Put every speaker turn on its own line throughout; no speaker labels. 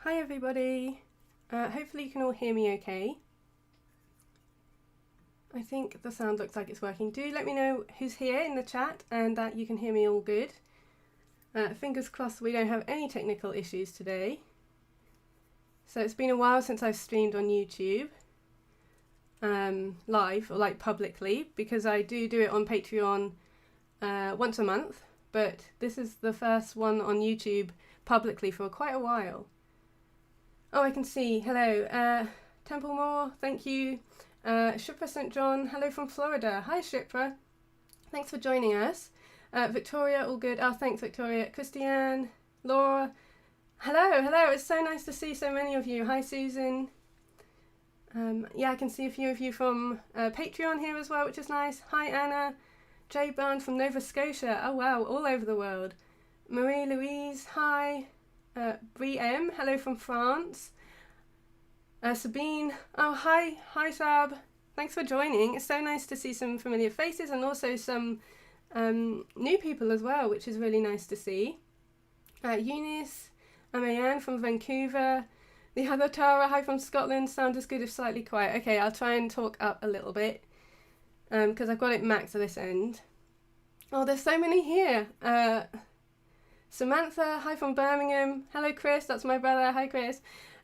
Hi everybody. Hopefully you can all hear me okay. I think the sound looks like it's working. Do let me know who's here in the chat and that you can hear me all good. Fingers crossed we don't have any technical issues today. So it's been a while since I've streamed on YouTube live, or like publicly, because I do it on Patreon once a month, but this is the first one on YouTube publicly for quite a while. Oh, I can see. Hello. Templemore, thank you. Shipra St. John, hello from Florida. Hi, Shipra. Thanks for joining us. Victoria, all good. Oh, thanks, Victoria. Christiane, Laura. Hello. It's so nice to see so many of you. Hi, Susan. Yeah, I can see a few of you from Patreon here as well, which is nice. Hi, Anna. Jay Barnes from Nova Scotia. Oh, wow, all over the world. Marie-Louise, hi. Brie M, hello from France. Sabine, oh hi Sab, thanks for joining. It's so nice to see some familiar faces and also some new people as well, which is really nice to see. Eunice, Amayanne from Vancouver. The other Tara, hi from Scotland. Sound is good if slightly quiet. Okay, I'll try and talk up a little bit because I've got it maxed at this end. Oh, there's so many here. Samantha, hi from Birmingham. Hello Chris, that's my brother. Hi Chris.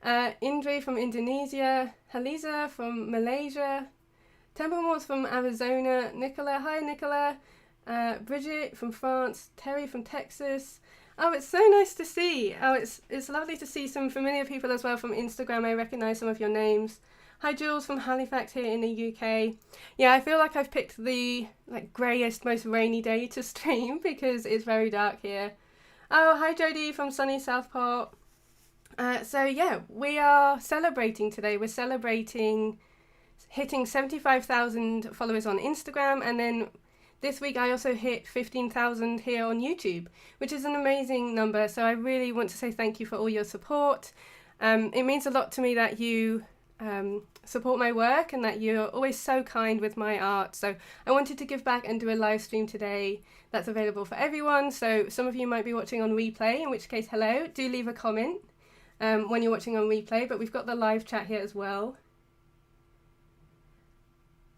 Indri from Indonesia. Haliza from Malaysia. Templemores from Arizona. Nicola, hi Nicola. Bridget from France. Terry from Texas. Oh, it's so nice to see. Oh, it's lovely to see some familiar people as well from Instagram. I recognise some of your names. Hi Jules from Halifax here in the UK. Yeah, I feel like I've picked the greyest, most rainy day to stream because it's very dark here. Oh, hi Jodie from sunny Southport. So yeah, we are celebrating today. We're celebrating hitting 75,000 followers on Instagram, and then this week I also hit 15,000 here on YouTube, which is an amazing number. So I really want to say thank you for all your support. It means a lot to me that you support my work and that you're always so kind with my art. So I wanted to give back and do a live stream today that's available for everyone. So some of you might be watching on replay, in which case, hello, do leave a comment when you're watching on replay, but we've got the live chat here as well.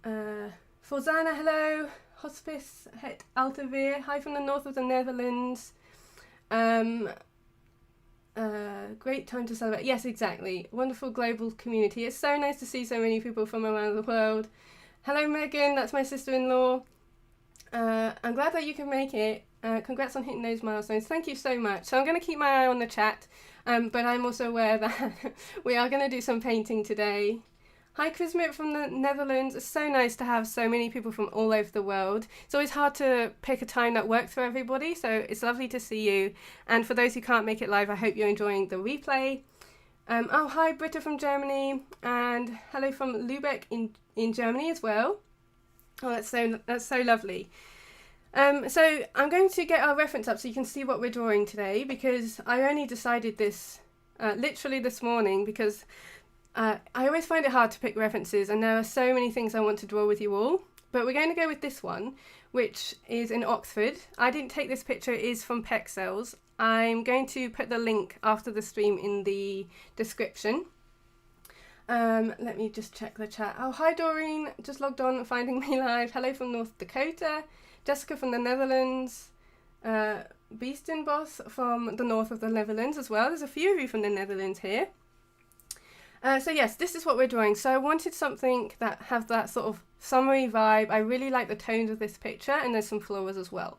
Forzana, hello. Hospice het Alteveer, hi from the north of the Netherlands. Great time to celebrate. Yes, exactly. Wonderful global community. It's so nice to see so many people from around the world. Hello Megan, that's my sister-in-law. I'm glad that you can make it. Congrats on hitting those milestones. Thank you so much. So I'm going to keep my eye on the chat, but I'm also aware that we are going to do some painting today. Hi Chrismit from the Netherlands. It's so nice to have so many people from all over the world. It's always hard to pick a time that works for everybody, so it's lovely to see you. And for those who can't make it live, I hope you're enjoying the replay. Oh, hi Britta from Germany, and hello from Lübeck in Germany as well. Oh, that's so lovely. So I'm going to get our reference up so you can see what we're drawing today, because I only decided this literally this morning, because I always find it hard to pick references and there are so many things I want to draw with you all, but we're going to go with this one, which is in Oxford. I didn't take this picture, it is from Pexels. I'm going to put the link after the stream in the description. Let me just check the chat. Oh, hi Doreen, just logged on, finding me live. Hello from North Dakota. Jessica from the Netherlands. Beestenbos from the north of the Netherlands as well. There's a few of you from the Netherlands here. So yes, this is what we're drawing. So I wanted something that have that sort of summery vibe. I really like the tones of this picture, and there's some flowers as well.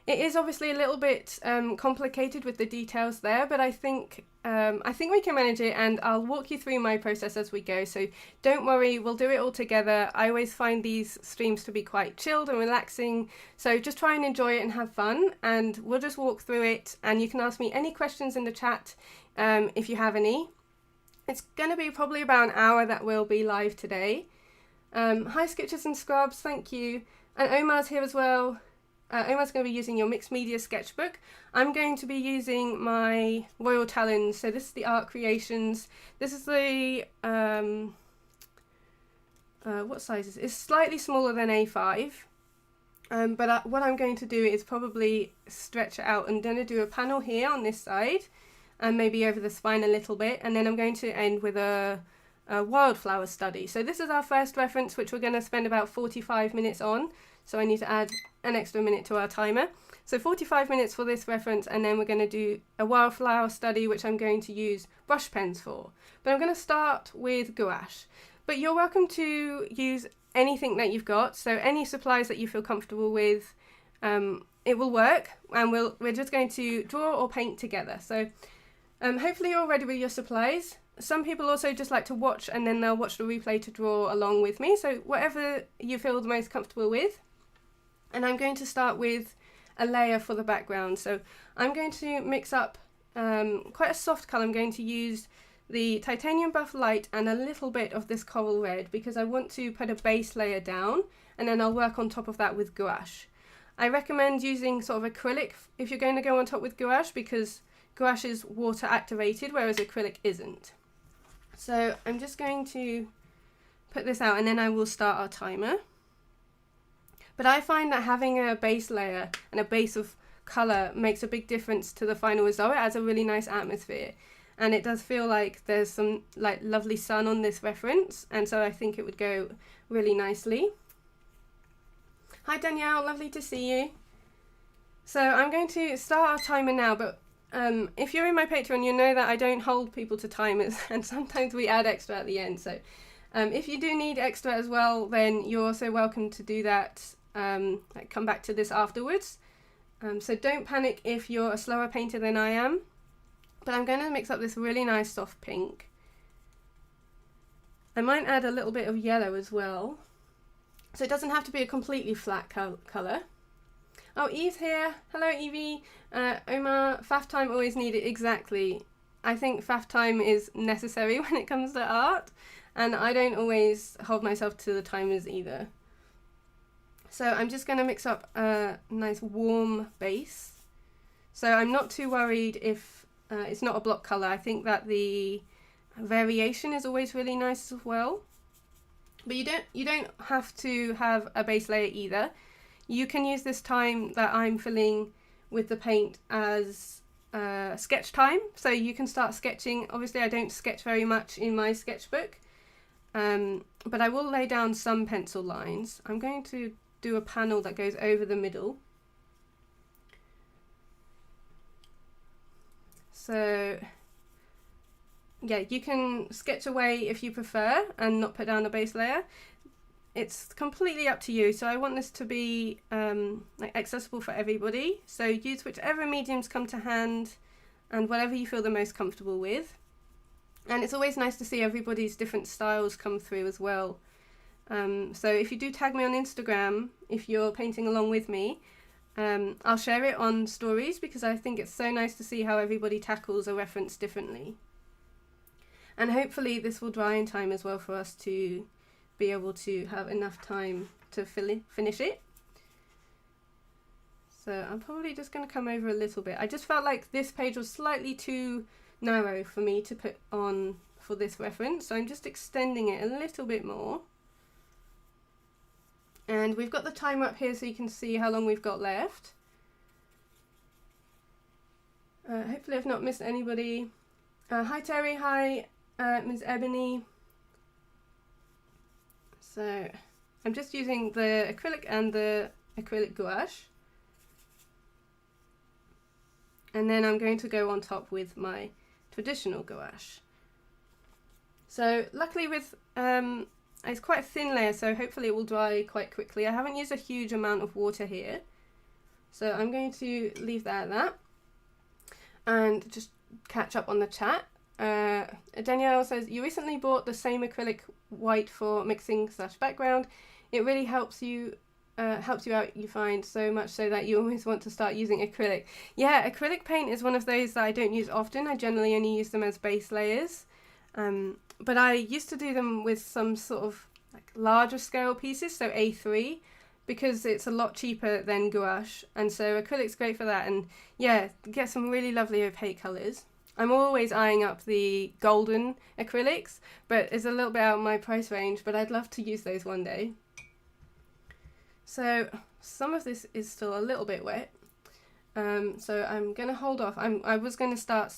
It is obviously a little bit complicated with the details there, but I think we can manage it, and I'll walk you through my process as we go. So don't worry, we'll do it all together. I always find these streams to be quite chilled and relaxing. So just try and enjoy it and have fun, and we'll just walk through it. And you can ask me any questions in the chat if you have any. It's going to be probably about an hour that will be live today. Hi Sketches and Scrubs, thank you. And Omar's here as well. Omar's going to be using your mixed media sketchbook. I'm going to be using my Royal Talons. So this is the Art Creations. This is the, what size is it? It's slightly smaller than A5. But what I'm going to do is probably stretch it out. I'm going to do a panel here on this side. and maybe over the spine a little bit, and then I'm going to end with a wildflower study. So this is our first reference, which we're going to spend about 45 minutes on. So I need to add an extra minute to our timer. So 45 minutes for this reference, and then we're going to do a wildflower study, which I'm going to use brush pens for. But I'm going to start with gouache. But you're welcome to use anything that you've got. So any supplies that you feel comfortable with, it will work. And we're just going to draw or paint together. So hopefully you're ready with your supplies. Some people also just like to watch, and then they'll watch the replay to draw along with me. So whatever you feel the most comfortable with. And I'm going to start with a layer for the background. So I'm going to mix up quite a soft colour. I'm going to use the titanium buff light and a little bit of this coral red, because I want to put a base layer down, and then I'll work on top of that with gouache. I recommend using sort of acrylic if you're going to go on top with gouache, because gouache is water activated, whereas acrylic isn't. So I'm just going to put this out, and then I will start our timer. But I find that having a base layer and a base of colour makes a big difference to the final result. It adds a really nice atmosphere, and it does feel like there's some like lovely sun on this reference, and so I think it would go really nicely. Hi Danielle, lovely to see you. So I'm going to start our timer now, but if you're in my Patreon, you know that I don't hold people to timers, and sometimes we add extra at the end. So if you do need extra as well, then you're also welcome to do that. Come back to this afterwards. So don't panic if you're a slower painter than I am. But I'm going to mix up this really nice soft pink. I might add a little bit of yellow as well. So it doesn't have to be a completely flat colour. Oh, Eve's here. Hello, Evie. Omar, faff time always needed. Exactly. I think faff time is necessary when it comes to art. And I don't always hold myself to the timers either. So I'm just going to mix up a nice warm base. So I'm not too worried if it's not a block colour. I think that the variation is always really nice as well. But you don't have to have a base layer either. You can use this time that I'm filling with the paint as sketch time. So you can start sketching. Obviously I don't sketch very much in my sketchbook, but I will lay down some pencil lines. I'm going to do a panel that goes over the middle. So yeah, you can sketch away if you prefer and not put down a base layer. It's completely up to you. So I want this to be accessible for everybody. So use whichever mediums come to hand and whatever you feel the most comfortable with. And it's always nice to see everybody's different styles come through as well. So if you do tag me on Instagram, if you're painting along with me, I'll share it on stories, because I think it's so nice to see how everybody tackles a reference differently. And hopefully this will dry in time as well for us to be able to have enough time to finish it. So I'm probably just going to come over a little bit. I just felt like this page was slightly too narrow for me to put on for this reference, so I'm just extending it a little bit more. And we've got the timer up here so you can see how long we've got left. Hopefully I've not missed anybody. Hi Terry, hi Ms. Ebony. So I'm just using the acrylic and the acrylic gouache. And then I'm going to go on top with my traditional gouache. So luckily with it's quite a thin layer, so hopefully it will dry quite quickly. I haven't used a huge amount of water here, so I'm going to leave that at that and just catch up on the chat. Danielle says, you recently bought the same acrylic white for mixing / background. It really helps you out, you find, so much so that you always want to start using acrylic. Yeah, acrylic paint is one of those that I don't use often. I generally only use them as base layers. But I used to do them with some sort of like larger scale pieces, so A3, because it's a lot cheaper than gouache, and so acrylic's great for that. And yeah, get some really lovely opaque colours. I'm always eyeing up the golden acrylics, but it's a little bit out of my price range, but I'd love to use those one day. So some of this is still a little bit wet. So I'm going to hold off. I was going to start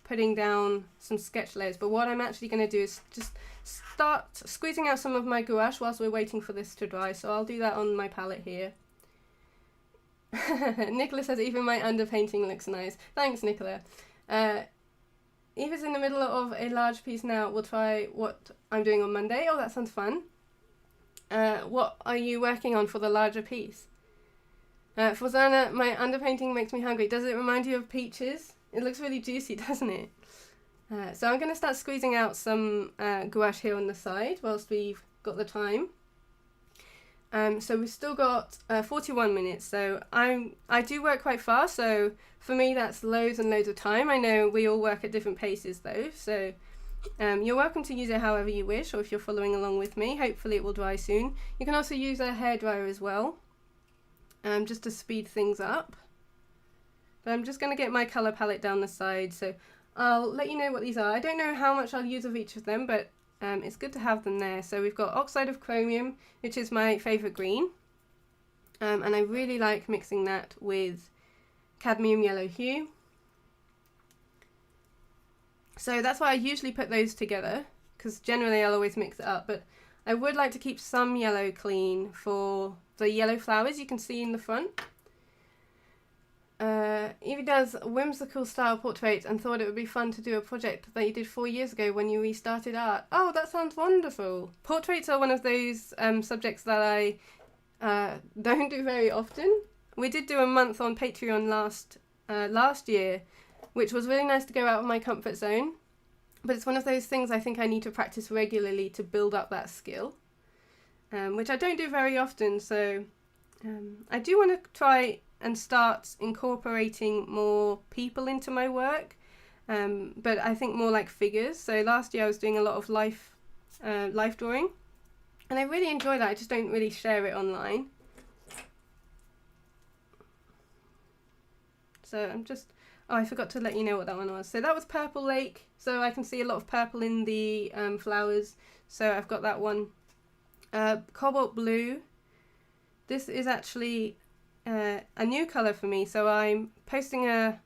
putting down some sketch layers, but what I'm actually going to do is just start squeezing out some of my gouache whilst we're waiting for this to dry. So I'll do that on my palette here. Nicola says even my underpainting looks nice. Thanks, Nicola. Eva's in the middle of a large piece now. We'll try what I'm doing on Monday. Oh, that sounds fun. What are you working on for the larger piece? For Zana, my underpainting makes me hungry. Does it remind you of peaches? It looks really juicy, doesn't it? So I'm going to start squeezing out some gouache here on the side whilst we've got the time. So we've still got 41 minutes. So I do work quite fast. So for me, that's loads and loads of time. I know we all work at different paces though. So you're welcome to use it however you wish, or if you're following along with me. Hopefully it will dry soon. You can also use a hairdryer as well, just to speed things up. But I'm just going to get my colour palette down the side, so I'll let you know what these are. I don't know how much I'll use of each of them, but it's good to have them there. So we've got Oxide of Chromium, which is my favourite green, and I really like mixing that with Cadmium Yellow Hue. So that's why I usually put those together, because generally I'll always mix it up, but I would like to keep some yellow clean for the yellow flowers you can see in the front. Evie does whimsical style portraits and thought it would be fun to do a project that you did 4 years ago when you restarted art. Oh, that sounds wonderful. Portraits are one of those subjects that I don't do very often. We did do a month on Patreon last year, which was really nice to go out of my comfort zone. But it's one of those things I think I need to practice regularly to build up that skill, which I don't do very often. So I do want to try and start incorporating more people into my work, but I think more like figures. So last year I was doing a lot of life drawing, and I really enjoy that. I just don't really share it online. So I'm just, oh, I forgot to let you know what that one was. So that was Purple Lake, so I can see a lot of purple in the flowers, so I've got that one. Cobalt Blue, this is actually a new colour for me, so I'm posting a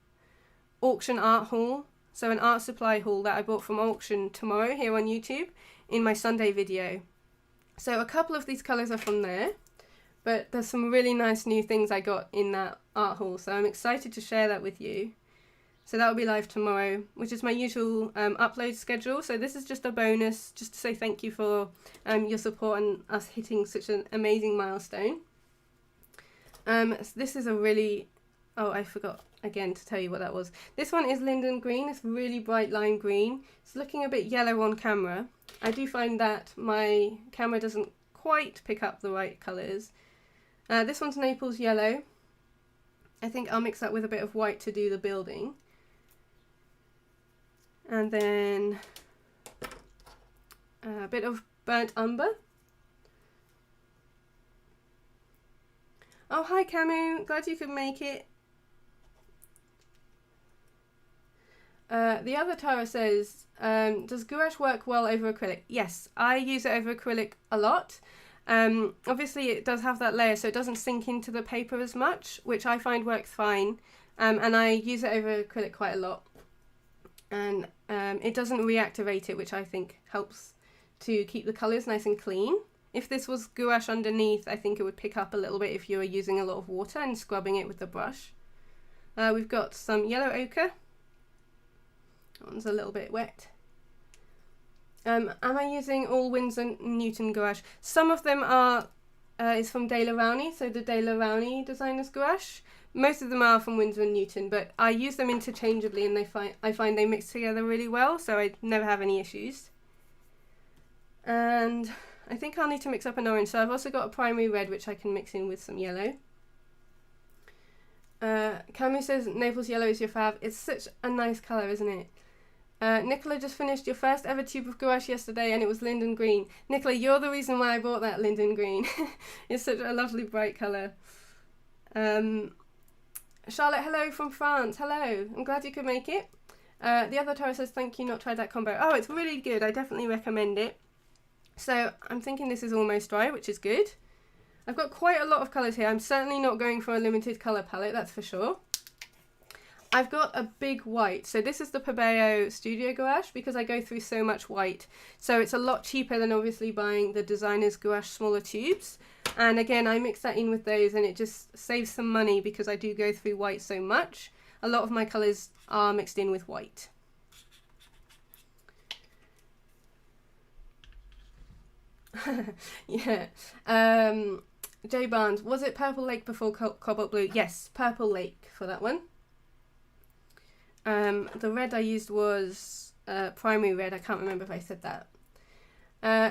auction art haul, so an art supply haul that I bought from auction tomorrow here on YouTube in my Sunday video. So a couple of these colours are from there, but there's some really nice new things I got in that art haul, so I'm excited to share that with you. So that will be live tomorrow, which is my usual upload schedule. So this is just a bonus, just to say thank you for your support and us hitting such an amazing milestone. So this is a really, oh, I forgot again to tell you what that was. This one is Linden Green. It's really bright lime green. It's looking a bit yellow on camera. I do find that my camera doesn't quite pick up the right colours. This one's Naples Yellow. I think I'll mix that with a bit of white to do the building. And then a bit of Burnt Umber. Oh, hi Camus, glad you could make it. The other Tara says, does gouache work well over acrylic? Yes, I use it over acrylic a lot. Obviously it does have that layer, so it doesn't sink into the paper as much, which I find works fine. And I use it over acrylic quite a lot. And it doesn't reactivate it, which I think helps to keep the colours nice and clean. If this was gouache underneath, I think it would pick up a little bit if you were using a lot of water and scrubbing it with the brush. We've got some yellow ochre. That one's a little bit wet. Am I using all Winsor Newton gouache? Some of them are is from De La Rowney, so the De La Rowney designer's gouache. Most of them are from Winsor & Newton, but I use them interchangeably and I find they mix together really well, so I never have any issues. And I think I'll need to mix up an orange, so I've also got a primary red which I can mix in with some yellow. Camus says Naples Yellow is your fave. It's such a nice colour, isn't it? Nicola just finished your first ever tube of gouache yesterday and it was Linden Green. Nicola, you're the reason why I bought that Linden Green. It's such a lovely bright colour. Charlotte, hello from France. Hello, I'm glad you could make it. The other Tara says, thank you, not tried that combo. Oh, it's really good. I definitely recommend it. So I'm thinking this is almost dry, which is good. I've got quite a lot of colours here. I'm certainly not going for a limited colour palette, that's for sure. I've got a big white, so this is the Pabeo Studio Gouache because I go through so much white. So it's a lot cheaper than obviously buying the designer's gouache smaller tubes. And again, I mix that in with those and it just saves some money because I do go through white so much. A lot of my colours are mixed in with white. Yeah. Jay Barnes, was it Purple Lake before Cobalt Blue? Yes, Purple Lake for that one. The red I used was primary red. I can't remember if I said that.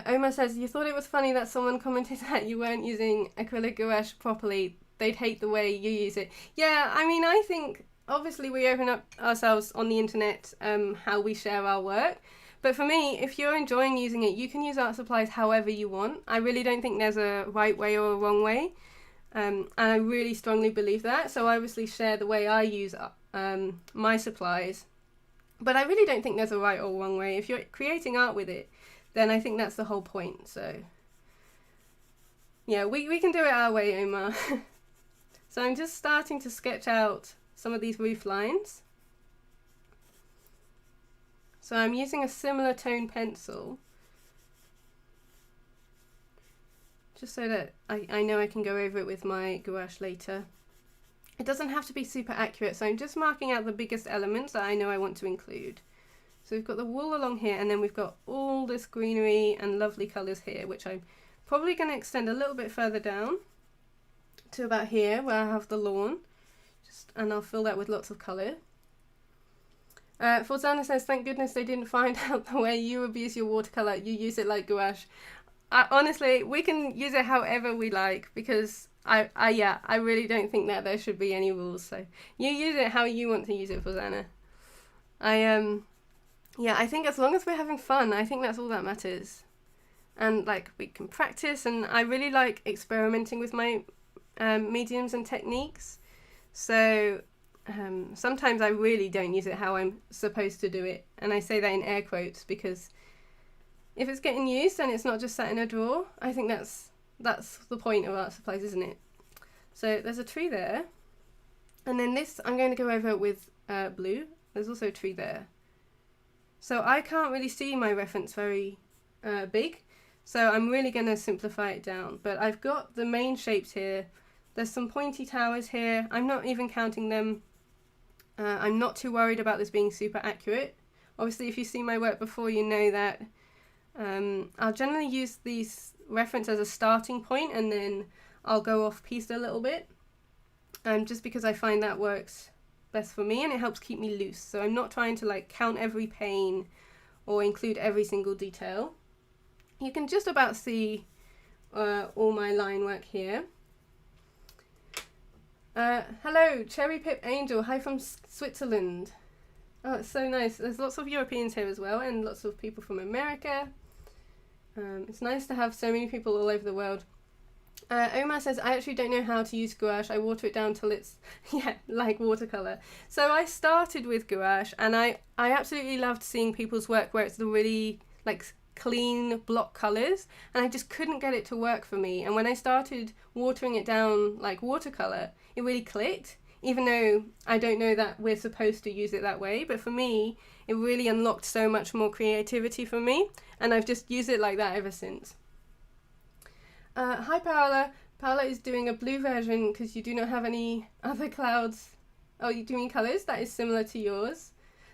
Omar says, you thought it was funny that someone commented that you weren't using acrylic gouache properly. They'd hate the way you use it. Yeah, I mean, I think obviously we open up ourselves on the internet how we share our work. But for me, if you're enjoying using it, you can use art supplies however you want. I really don't think there's a right way or a wrong way. And I really strongly believe that. So I obviously share the way I use my supplies. But I really don't think there's a right or wrong way. If you're creating art with it, then I think that's the whole point. So yeah, we can do it our way, Omar. So I'm just starting to sketch out some of these roof lines. So I'm using a similar tone pencil, just so that I know I can go over it with my gouache later. It doesn't have to be super accurate, so I'm just marking out the biggest elements that I know I want to include. So we've got the wool along here, and then we've got all this greenery and lovely colours here, which I'm probably going to extend a little bit further down to about here where I have the lawn, and I'll fill that with lots of colour. Forzana says, thank goodness they didn't find out the way you abuse your watercolour. You use it like gouache. Honestly, we can use it however we like because I really don't think that there should be any rules. So you use it how you want to use it, Forzana. Yeah, I think as long as we're having fun, I think that's all that matters. And like we can practice, and I really like experimenting with my mediums and techniques. So sometimes I really don't use it how I'm supposed to do it, and I say that in air quotes because if it's getting used and it's not just sat in a drawer, I think that's the point of art supplies, isn't it? So there's a tree there, and then this I'm going to go over with blue. There's also a tree there. So I can't really see my reference very big, so I'm really going to simplify it down. But I've got the main shapes here. There's some pointy towers here. I'm not even counting them. I'm not too worried about this being super accurate. Obviously, if you see my work before, you know that I'll generally use these reference as a starting point, and then I'll go off piste a little bit, just because I find that works best for me and it helps keep me loose. So I'm not trying to like count every pane or include every single detail. You can just about see all my line work here. Hello, Cherry Pip Angel. Hi from Switzerland. Oh, it's so nice. There's lots of Europeans here as well, and lots of people from America. It's nice to have so many people all over the world. Omar says, I actually don't know how to use gouache. I water it down till it's, yeah, like watercolour. So I started with gouache, and I absolutely loved seeing people's work where it's the really, like, clean block colours, and I just couldn't get it to work for me. And when I started watering it down like watercolour, it really clicked, even though I don't know that we're supposed to use it that way. But for me, it really unlocked so much more creativity for me, and I've just used it like that ever since. Hi Paola. Paola is doing a blue version because you do not have any other clouds. Oh, you do mean colours? That is similar to yours.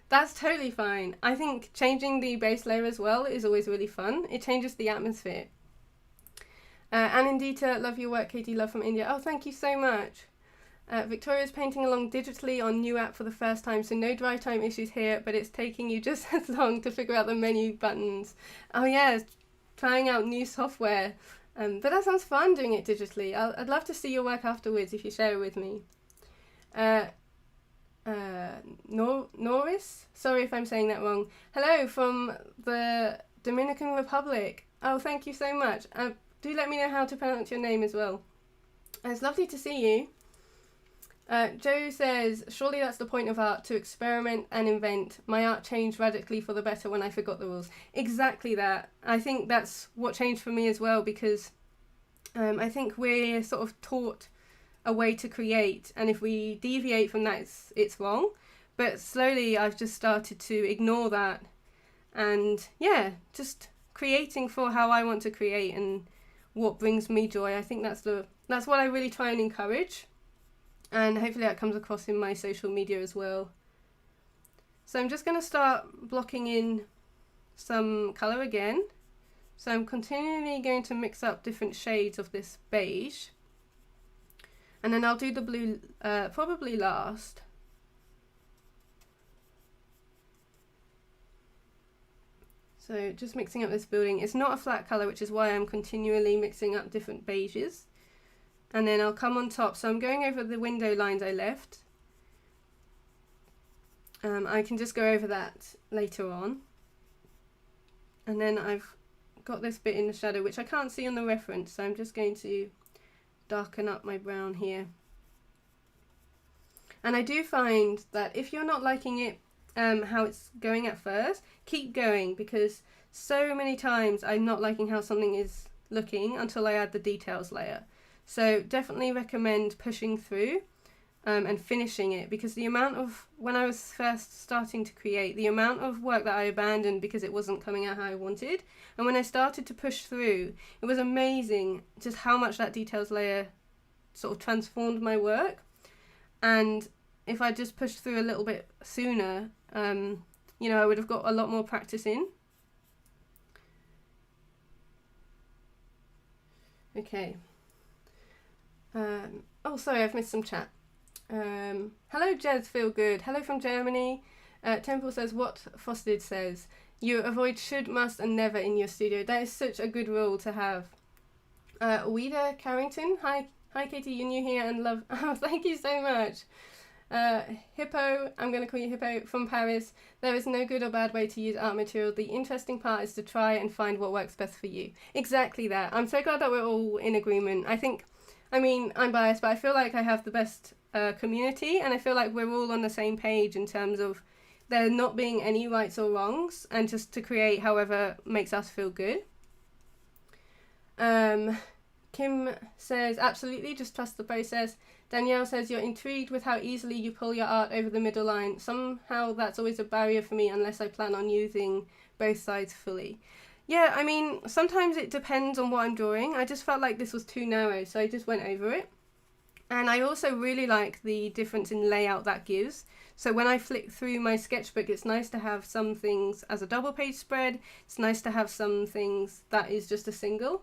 That's totally fine. I think changing the base layer as well is always really fun. It changes the atmosphere. Anindita, love your work. Katie, love from India. Oh, thank you so much. Victoria's painting along digitally on new app for the first time, so no drive time issues here, but it's taking you just as long to figure out the menu buttons. Oh yeah, trying out new software. But that sounds fun doing it digitally. I'd love to see your work afterwards if you share it with me. Norris? Sorry if I'm saying that wrong. Hello from the Dominican Republic. Oh, thank you so much. Do let me know how to pronounce your name as well. It's lovely to see you. Joe says, surely that's the point of art, to experiment and invent. My art changed radically for the better when I forgot the rules. Exactly that. I think that's what changed for me as well, because I think we're sort of taught a way to create, and if we deviate from that, it's wrong. But slowly I've just started to ignore that, and yeah, just creating for how I want to create and what brings me joy. I think that's what I really try and encourage, and hopefully that comes across in my social media as well. So I'm just going to start blocking in some colour again. So I'm continually going to mix up different shades of this beige, and then I'll do the blue probably last. So just mixing up this building. It's not a flat colour, which is why I'm continually mixing up different beiges. And then I'll come on top. So I'm going over the window lines I left. I can just go over that later on. And then I've got this bit in the shadow, which I can't see on the reference. So I'm just going to darken up my brown here. And I do find that if you're not liking it, how it's going at first, keep going, because so many times I'm not liking how something is looking until I add the details layer. So definitely recommend pushing through and finishing it, because the amount of, when I was first starting to create, the amount of work that I abandoned because it wasn't coming out how I wanted, and when I started to push through, it was amazing just how much that details layer sort of transformed my work. And if I just pushed through a little bit sooner, you know, I would have got a lot more practice in. Okay. Oh, sorry, I've missed some chat. Hello, Jez, feel good. Hello from Germany. Temple says, what Frosted says, you avoid should, must, and never in your studio. That is such a good rule to have. Ouida Carrington, hi Katie, you're new here and love. Oh, thank you so much. Hippo, I'm going to call you Hippo, from Paris. There is no good or bad way to use art material. The interesting part is to try and find what works best for you. Exactly that. I'm so glad that we're all in agreement. I mean, I'm biased, but I feel like I have the best community, and I feel like we're all on the same page in terms of there not being any rights or wrongs, and just to create however makes us feel good. Kim says, absolutely, just trust the process. Danielle says, you're intrigued with how easily you pull your art over the middle line. Somehow that's always a barrier for me unless I plan on using both sides fully. Yeah, I mean, sometimes it depends on what I'm drawing. I just felt like this was too narrow, so I just went over it. And I also really like the difference in layout that gives. So when I flick through my sketchbook, it's nice to have some things as a double page spread. It's nice to have some things that is just a single.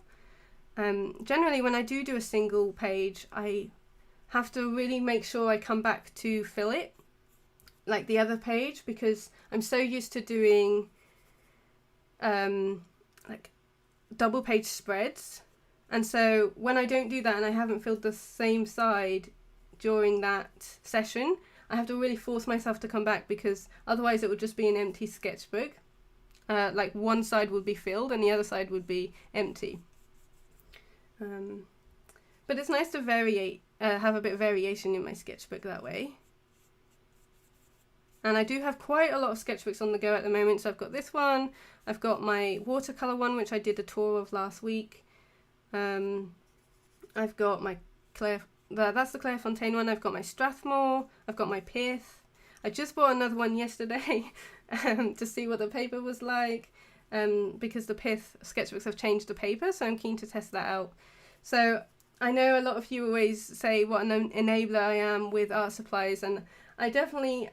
Generally, when I do a single page, I have to really make sure I come back to fill it, like the other page, because I'm so used to doing like double page spreads. And so when I don't do that and I haven't filled the same side during that session, I have to really force myself to come back, because otherwise it would just be an empty sketchbook. Like one side would be filled and the other side would be empty. But it's nice to have a bit of variation in my sketchbook that way. And I do have quite a lot of sketchbooks on the go at the moment. So I've got this one, I've got my watercolour one, which I did a tour of last week. I've got my that's the Clairefontaine one. I've got my Strathmore, I've got my Pith. I just bought another one yesterday to see what the paper was like, because the Pith sketchbooks have changed the paper, so I'm keen to test that out. So I know a lot of you always say what an enabler I am with art supplies, and I definitely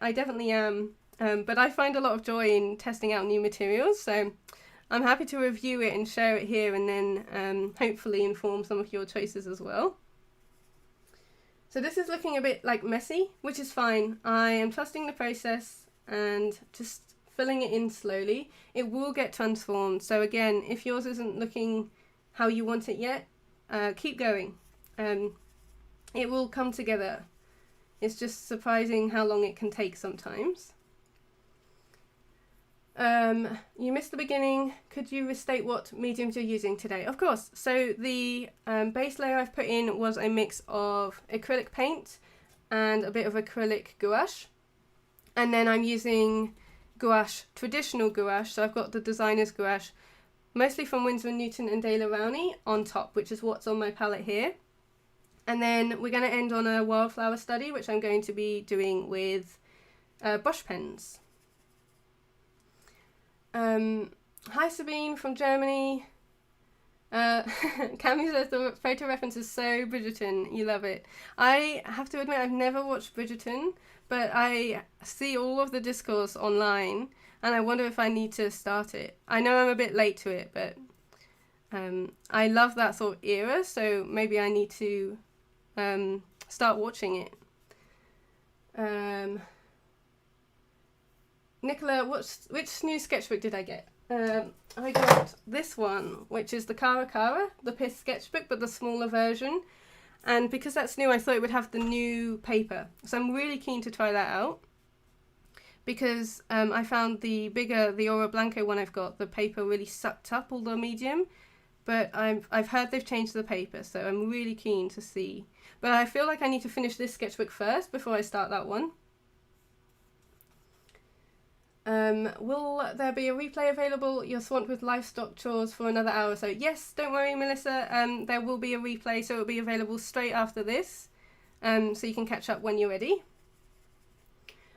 am, but I find a lot of joy in testing out new materials, so I'm happy to review it and share it here, and then hopefully inform some of your choices as well. So this is looking a bit like messy, which is fine. I am trusting the process and just filling it in slowly. It will get transformed. So again, if yours isn't looking how you want it yet, keep going. It will come together. It's just surprising how long it can take sometimes. You missed the beginning. Could you restate what mediums you're using today? Of course. So the base layer I've put in was a mix of acrylic paint and a bit of acrylic gouache. And then I'm using gouache, traditional gouache. So I've got the designer's gouache, mostly from Winsor & Newton and De La Rowney on top, which is what's on my palette here. And then we're going to end on a wildflower study, which I'm going to be doing with brush pens. Hi Sabine from Germany. Cami says the photo reference is so Bridgerton, you love it. I have to admit I've never watched Bridgerton, but I see all of the discourse online and I wonder if I need to start it. I know I'm a bit late to it, but I love that sort of era, so maybe I need to start watching it. Nicola, which new sketchbook did I get? I got this one, which is the Cara Cara, the Pith sketchbook, but the smaller version. And because that's new, I thought it would have the new paper. So I'm really keen to try that out. Because I found the Oro Blanco one I've got, the paper really sucked up all the medium. But I've heard they've changed the paper, so I'm really keen to see. But I feel like I need to finish this sketchbook first before I start that one. Will there be a replay available? You're swamped with livestock chores for another hour or so. Yes, don't worry, Melissa. There will be a replay, so it will be available straight after this. So you can catch up when you're ready.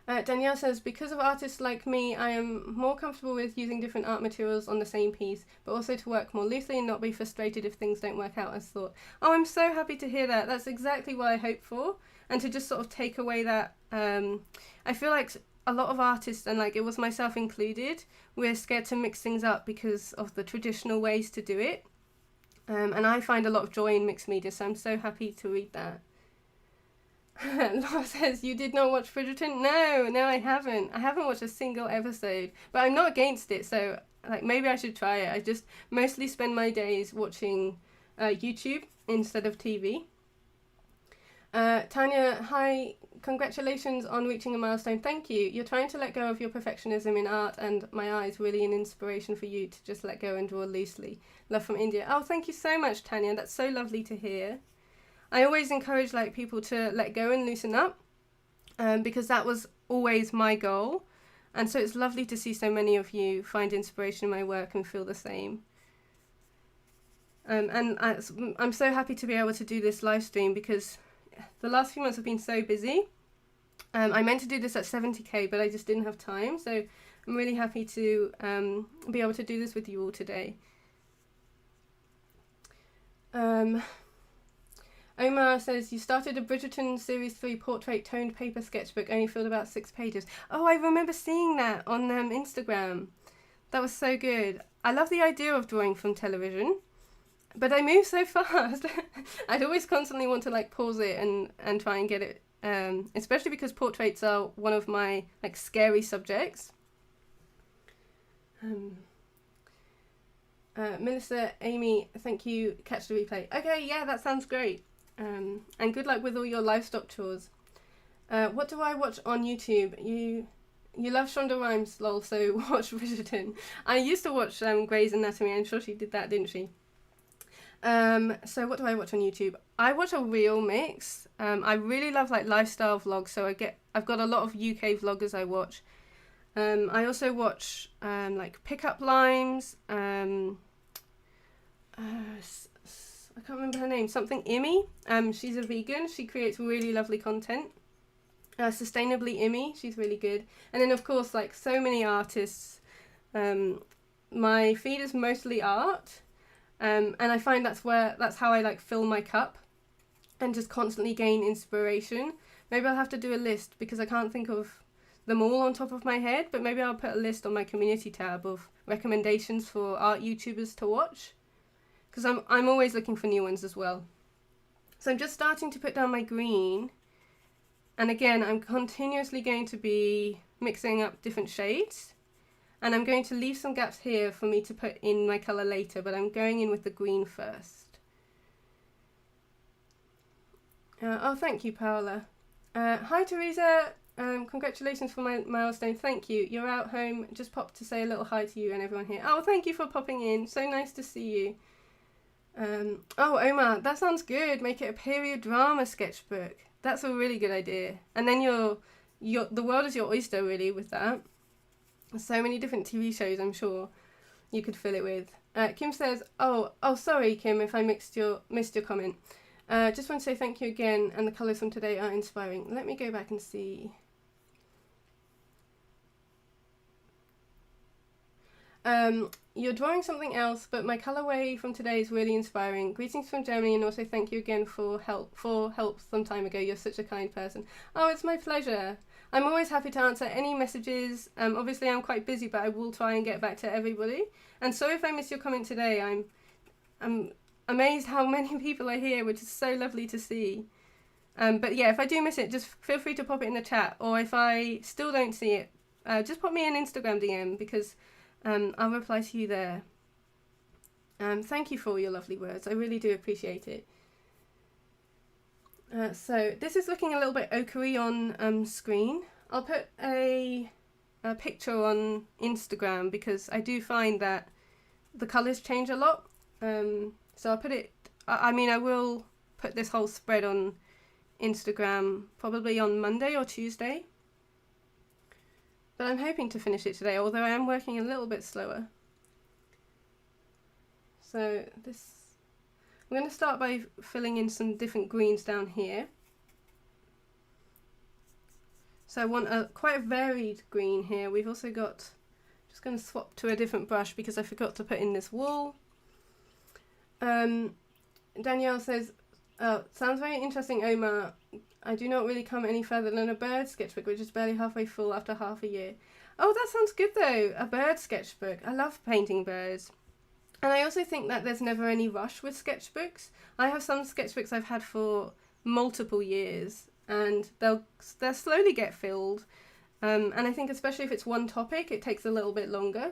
Danielle says, because of artists like me, I am more comfortable with using different art materials on the same piece, but also to work more loosely and not be frustrated if things don't work out as thought. Oh, I'm so happy to hear that. That's exactly what I hope for. And to just sort of take away that, I feel like a lot of artists, and like it was myself included, we're scared to mix things up because of the traditional ways to do it. And I find a lot of joy in mixed media, so I'm so happy to read that. Laura says, you did not watch Bridgerton? No, I haven't. I haven't watched a single episode, but I'm not against it, so like maybe I should try it. I just mostly spend my days watching YouTube instead of TV. Tanya, hi, congratulations on reaching a milestone. Thank you. You're trying to let go of your perfectionism in art, and my eye is really an inspiration for you to just let go and draw loosely. Love from India. Oh, thank you so much, Tanya. That's so lovely to hear. I always encourage like people to let go and loosen up, because that was always my goal. And so it's lovely to see so many of you find inspiration in my work and feel the same. And I'm so happy to be able to do this live stream because the last few months have been so busy. I meant to do this at 70k, but I just didn't have time. So I'm really happy to be able to do this with you all today. Omar says, you started a Bridgerton Series 3 portrait toned paper sketchbook, only filled about 6 pages. Oh, I remember seeing that on Instagram. That was so good. I love the idea of drawing from television, but I move so fast. I'd always constantly want to like pause it and try and get it, especially because portraits are one of my like scary subjects. Melissa, Amy, thank you. Catch the replay. Okay, yeah, that sounds great. And good luck with all your livestock chores. What do I watch on YouTube? You love Shonda Rhimes, lol, so watch Bridgerton. I used to watch Grey's Anatomy. I'm sure she did that, didn't she? So what do I watch on YouTube? I watch a real mix. I really love like lifestyle vlogs, so I've got a lot of UK vloggers I watch. I also watch like pickup lines. I can't remember her name. Something Immy. She's a vegan. She creates really lovely content. Sustainably Immy. She's really good. And then of course, like so many artists. My feed is mostly art. And I find that's how I like fill my cup and just constantly gain inspiration. Maybe I'll have to do a list because I can't think of them all on top of my head, but maybe I'll put a list on my community tab of recommendations for art YouTubers to watch, because I'm always looking for new ones as well. So I'm just starting to put down my green, and again I'm continuously going to be mixing up different shades. And I'm going to leave some gaps here for me to put in my colour later, but I'm going in with the green first. Oh, thank you, Paola. Hi, Teresa. Congratulations for my milestone. Thank you. You're out home. Just popped to say a little hi to you and everyone here. Oh, thank you for popping in. So nice to see you. Oh, Omar, that sounds good. Make it a period drama sketchbook. That's a really good idea. And then the world is your oyster, really, with that. So many different TV shows, I'm sure you could fill it with. Kim says, oh, sorry, Kim, if I missed your comment. Just want to say thank you again, and the colours from today are inspiring. Let me go back and see. You're drawing something else, but my colourway from today is really inspiring. Greetings from Germany, and also thank you again for help some time ago. You're such a kind person. Oh, it's my pleasure. I'm always happy to answer any messages. Obviously I'm quite busy, but I will try and get back to everybody. And sorry if I missed your comment today. I'm amazed how many people are here, which is so lovely to see. But yeah, if I do miss it, just feel free to pop it in the chat, or if I still don't see it, just pop me an Instagram DM, because I'll reply to you there. Thank you for all your lovely words. I really do appreciate it. So this is looking a little bit ochre on screen. I'll put a picture on Instagram, because I do find that the colours change a lot. So I'll put it, I will put this whole spread on Instagram probably on Monday or Tuesday. But I'm hoping to finish it today, although I am working a little bit slower. So I'm going to start by filling in some different greens down here. So I want quite a varied green here. We've also got, just going to swap to a different brush because I forgot to put in this wool. Danielle says, sounds very interesting, Omar. I do not really come any further than a bird sketchbook, which is barely halfway full after half a year. Oh, that sounds good though, a bird sketchbook. I love painting birds. And I also think that there's never any rush with sketchbooks. I have some sketchbooks I've had for multiple years, and they'll slowly get filled. And I think especially if it's one topic, it takes a little bit longer.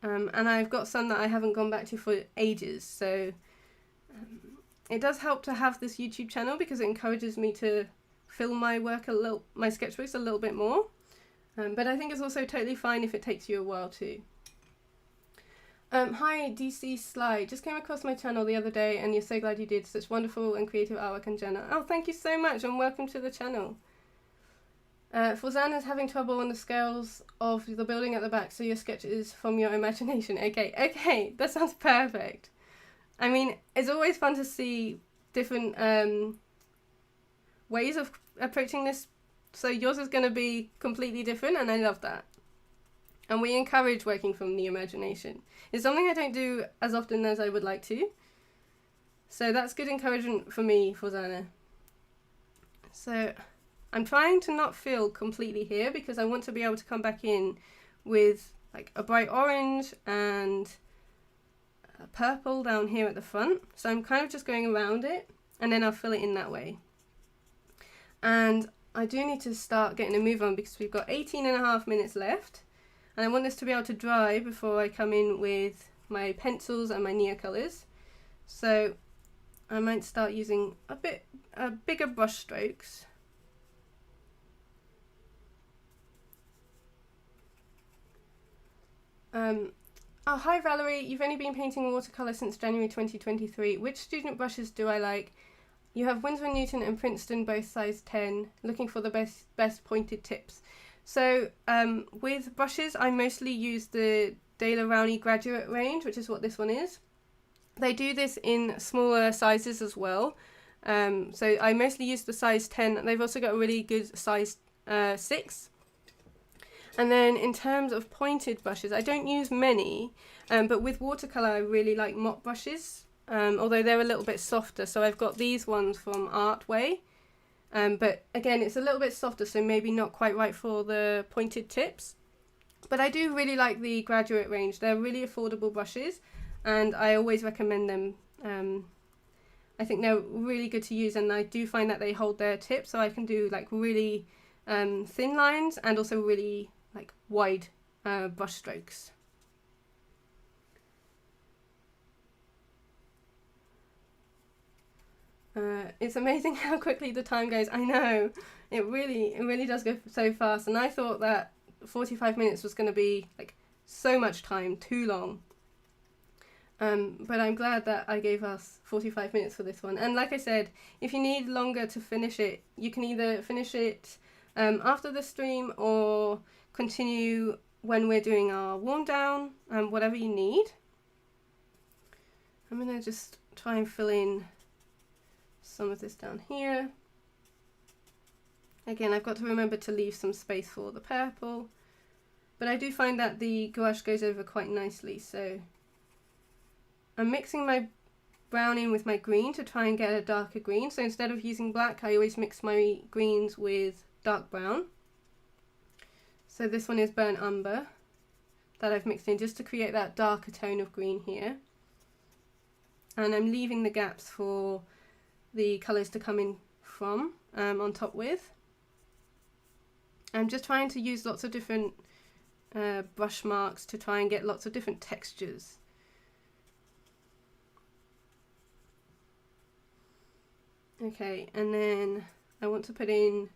And I've got some that I haven't gone back to for ages, so it does help to have this YouTube channel, because it encourages me to fill my work my sketchbooks a little bit more. But I think it's also totally fine if it takes you a while too. Hi DC Sly, just came across my channel the other day, and you're so glad you did. Such wonderful and creative artwork in general. Oh, thank you so much, and welcome to the channel. Forzana's having trouble on the scales of the building at the back, so your sketch is from your imagination. Okay, that sounds perfect. I mean, it's always fun to see different ways of approaching this. So yours is going to be completely different, and I love that. And we encourage working from the imagination. It's something I don't do as often as I would like to. So that's good encouragement for me, Forzana. So I'm trying to not fill completely here, because I want to be able to come back in with like a bright orange and a purple down here at the front. So I'm kind of just going around it, and then I'll fill it in that way. And I do need to start getting a move on, because we've got 18.5 minutes left. And I want this to be able to dry before I come in with my pencils and my Neocolours. So I might start using a bigger brush strokes. Oh, hi Valerie, you've only been painting watercolour since January 2023. Which student brushes do I like? You have Winsor & Newton and Princeton, both size 10. Looking for the best pointed tips. So with brushes, I mostly use the Daler Rowney Graduate range, which is what this one is. They do this in smaller sizes as well. So I mostly use the size 10. They've also got a really good size 6. And then in terms of pointed brushes, I don't use many, but with watercolour I really like mop brushes, although they're a little bit softer. So I've got these ones from Artway. But again, it's a little bit softer, so maybe not quite right for the pointed tips. But I do really like the Graduate range. They're really affordable brushes, and I always recommend them. I think they're really good to use, and I do find that they hold their tip, so I can do like really thin lines and also really like wide brush strokes. It's amazing how quickly the time goes. I know, it really does go so fast, and I thought that 45 minutes was going to be like so much time, too long. But I'm glad that I gave us 45 minutes for this one. And like I said, if you need longer to finish it, you can either finish it after the stream or continue when we're doing our warm down, whatever you need. I'm going to just try and fill in some of this down here. Again, I've got to remember to leave some space for the purple, but I do find that the gouache goes over quite nicely, so I'm mixing my brown in with my green to try and get a darker green. So instead of using black, I always mix my greens with dark brown. So this one is burnt umber that I've mixed in just to create that darker tone of green here. And I'm leaving the gaps for the colours to come in from on top with. I'm just trying to use lots of different brush marks to try and get lots of different textures. Okay, and then I want to put in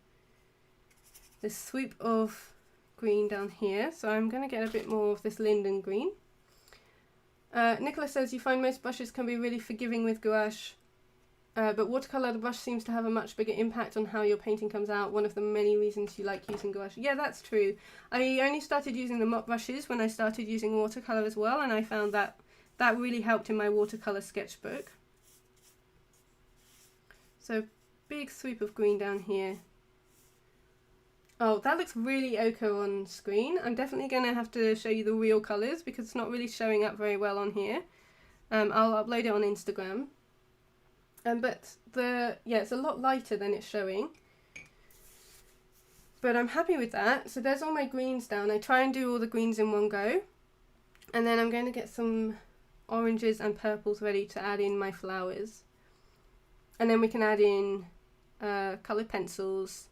this swoop of green down here, so I'm going to get a bit more of this linden green. Nicholas says you find most brushes can be really forgiving with gouache, but watercolour, the brush seems to have a much bigger impact on how your painting comes out. One of the many reasons you like using gouache. Yeah, that's true. I only started using the mop brushes when I started using watercolour as well, and I found that that really helped in my watercolour sketchbook. So big sweep of green down here. Oh, that looks really ochre on screen. I'm definitely going to have to show you the real colours because it's not really showing up very well on here. I'll upload it on Instagram. But it's a lot lighter than it's showing. But I'm happy with that. So there's all my greens down. I try and do all the greens in one go. And then I'm going to get some oranges and purples ready to add in my flowers. And then we can add in coloured pencils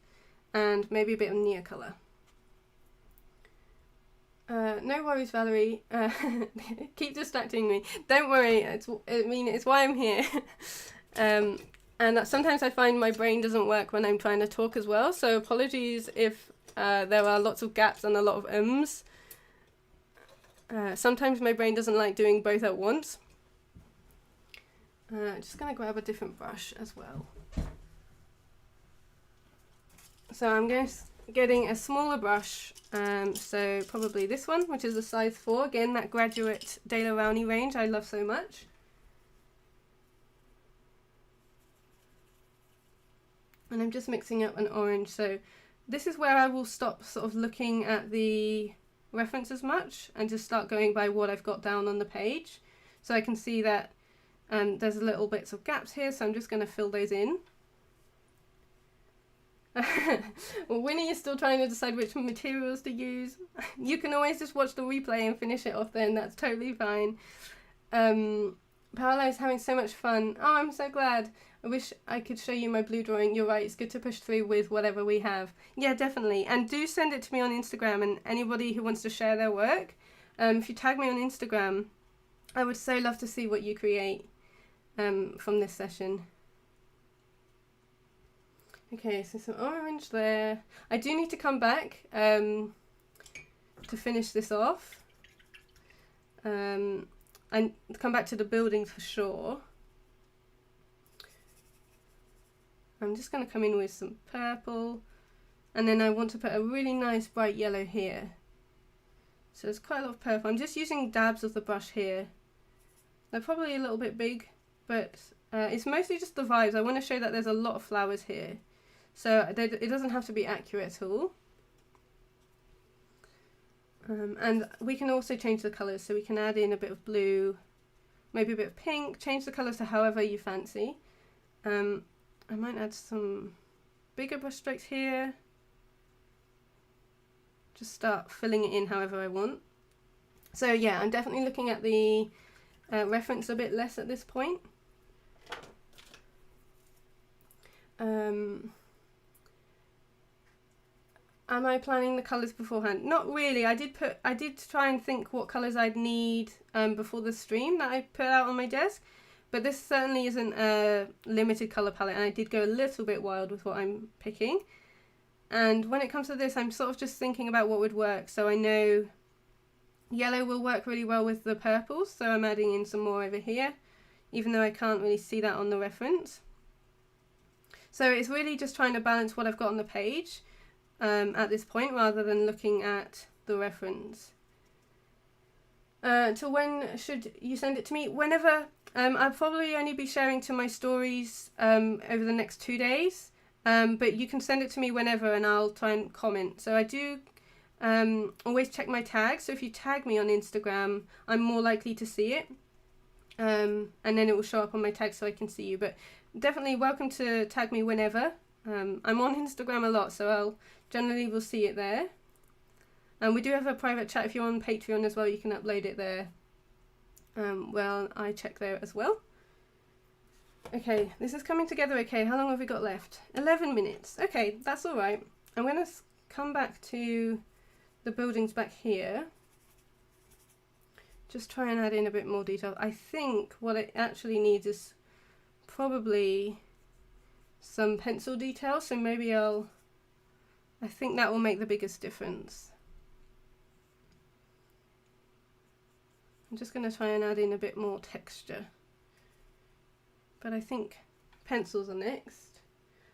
and maybe a bit of Neocolor. No worries, Valerie. Keep distracting me. Don't worry. It's why I'm here. And sometimes I find my brain doesn't work when I'm trying to talk as well. So apologies if there are lots of gaps and a lot of ums. Sometimes my brain doesn't like doing both at once. Just going to grab a different brush as well. So I'm getting a smaller brush, so probably this one, which is a size 4. Again, that Graduate Daler Rowney range I love so much. And I'm just mixing up an orange. So this is where I will stop sort of looking at the reference as much and just start going by what I've got down on the page. So I can see that there's little bits of gaps here, so I'm just going to fill those in. Well, Winnie is still trying to decide which materials to use. You can always just watch the replay and finish it off then, that's totally fine. Paola is having so much fun. Oh, I'm so glad. I wish I could show you my blue drawing. You're right, it's good to push through with whatever we have. Yeah, definitely. And do send it to me on Instagram, and anybody who wants to share their work, if you tag me on Instagram, I would so love to see what you create from this session. Okay, so some orange there. I do need to come back to finish this off. And come back to the building for sure. I'm just going to come in with some purple. And then I want to put a really nice bright yellow here. So there's quite a lot of purple. I'm just using dabs of the brush here. They're probably a little bit big, but it's mostly just the vibes. I want to show that there's a lot of flowers here. So it doesn't have to be accurate at all. And we can also change the colours, so we can add in a bit of blue, maybe a bit of pink, change the colours to however you fancy. I might add some bigger brush strokes here. Just start filling it in however I want. So yeah, I'm definitely looking at the reference a bit less at this point. Am I planning the colours beforehand? Not really. I did try and think what colours I'd need before the stream that I put out on my desk, but this certainly isn't a limited colour palette, and I did go a little bit wild with what I'm picking. And when it comes to this, I'm sort of just thinking about what would work. So I know yellow will work really well with the purples, so I'm adding in some more over here, even though I can't really see that on the reference. So it's really just trying to balance what I've got on the page at this point, rather than looking at the reference. To when should you send it to me? Whenever. I'll probably only be sharing to my stories over the next 2 days. But you can send it to me whenever and I'll try and comment. So I do always check my tags. So if you tag me on Instagram, I'm more likely to see it. And then it will show up on my tag so I can see you. But definitely welcome to tag me whenever. I'm on Instagram a lot, so I'll generally will see it there. And we do have a private chat if you're on Patreon as well. You can upload it there. Well, I check there as well. Okay, this is coming together okay. How long have we got left? 11 minutes. Okay, that's all right. I'm going to come back to the buildings back here. Just try and add in a bit more detail. I think what it actually needs is probably some pencil detail. So maybe I think that will make the biggest difference. I'm just going to try and add in a bit more texture. But I think pencils are next.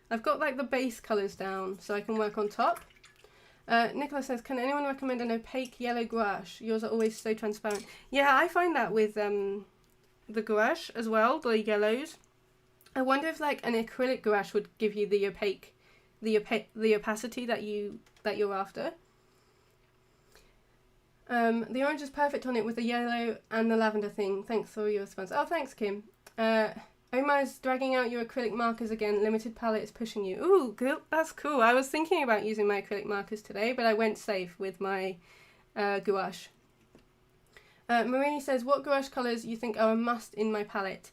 I've got like the base colours down so I can work on top. Nicola says, can anyone recommend an opaque yellow gouache? Yours are always so transparent. Yeah, I find that with the gouache as well, the yellows. I wonder if like an acrylic gouache would give you the opacity that you're after. The orange is perfect on it with the yellow and the lavender thing. Thanks for your response. Oh, thanks, Kim. Omar's dragging out your acrylic markers again. Limited palette is pushing you. Ooh, that's cool. I was thinking about using my acrylic markers today, but I went safe with my gouache. Marie says, what gouache colours you think are a must in my palette?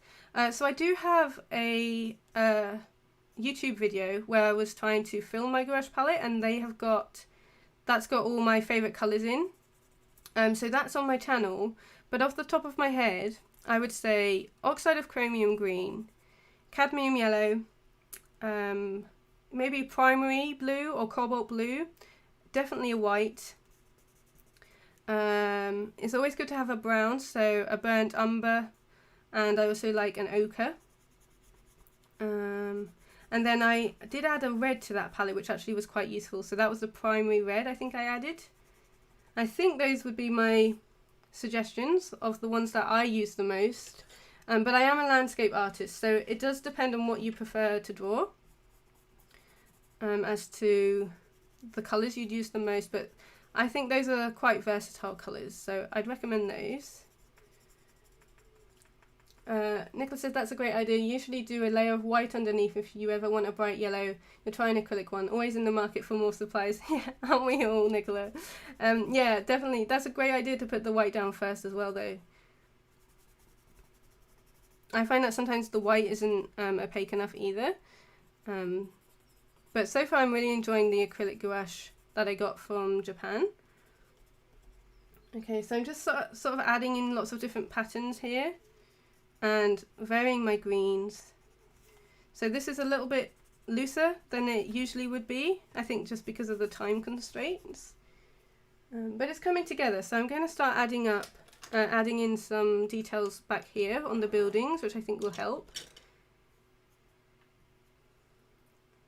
So I do have a YouTube video where I was trying to film my gouache palette, and that's got all my favourite colours in. So that's on my channel, but off the top of my head, I would say oxide of chromium green, cadmium yellow, maybe primary blue or cobalt blue, definitely a white. It's always good to have a brown, so a burnt umber, and I also like an ochre. And then I did add a red to that palette, which actually was quite useful, so that was the primary red I think I added. I think those would be my suggestions of the ones that I use the most. But I am a landscape artist, so it does depend on what you prefer to draw as to the colours you'd use the most. But I think those are quite versatile colours, so I'd recommend those. Nicholas says that's a great idea. You usually do a layer of white underneath if you ever want a bright yellow. You'll try an acrylic one. Always in the market for more supplies. Yeah, aren't we all, Nicola? Yeah, definitely. That's a great idea to put the white down first as well, though. I find that sometimes the white isn't opaque enough either. But so far I'm really enjoying the acrylic gouache that I got from Japan. Okay, so I'm just sort of adding in lots of different patterns here and varying my greens. So this is a little bit looser than it usually would be, I think just because of the time constraints. But it's coming together, so I'm going to start adding in some details back here on the buildings, which I think will help.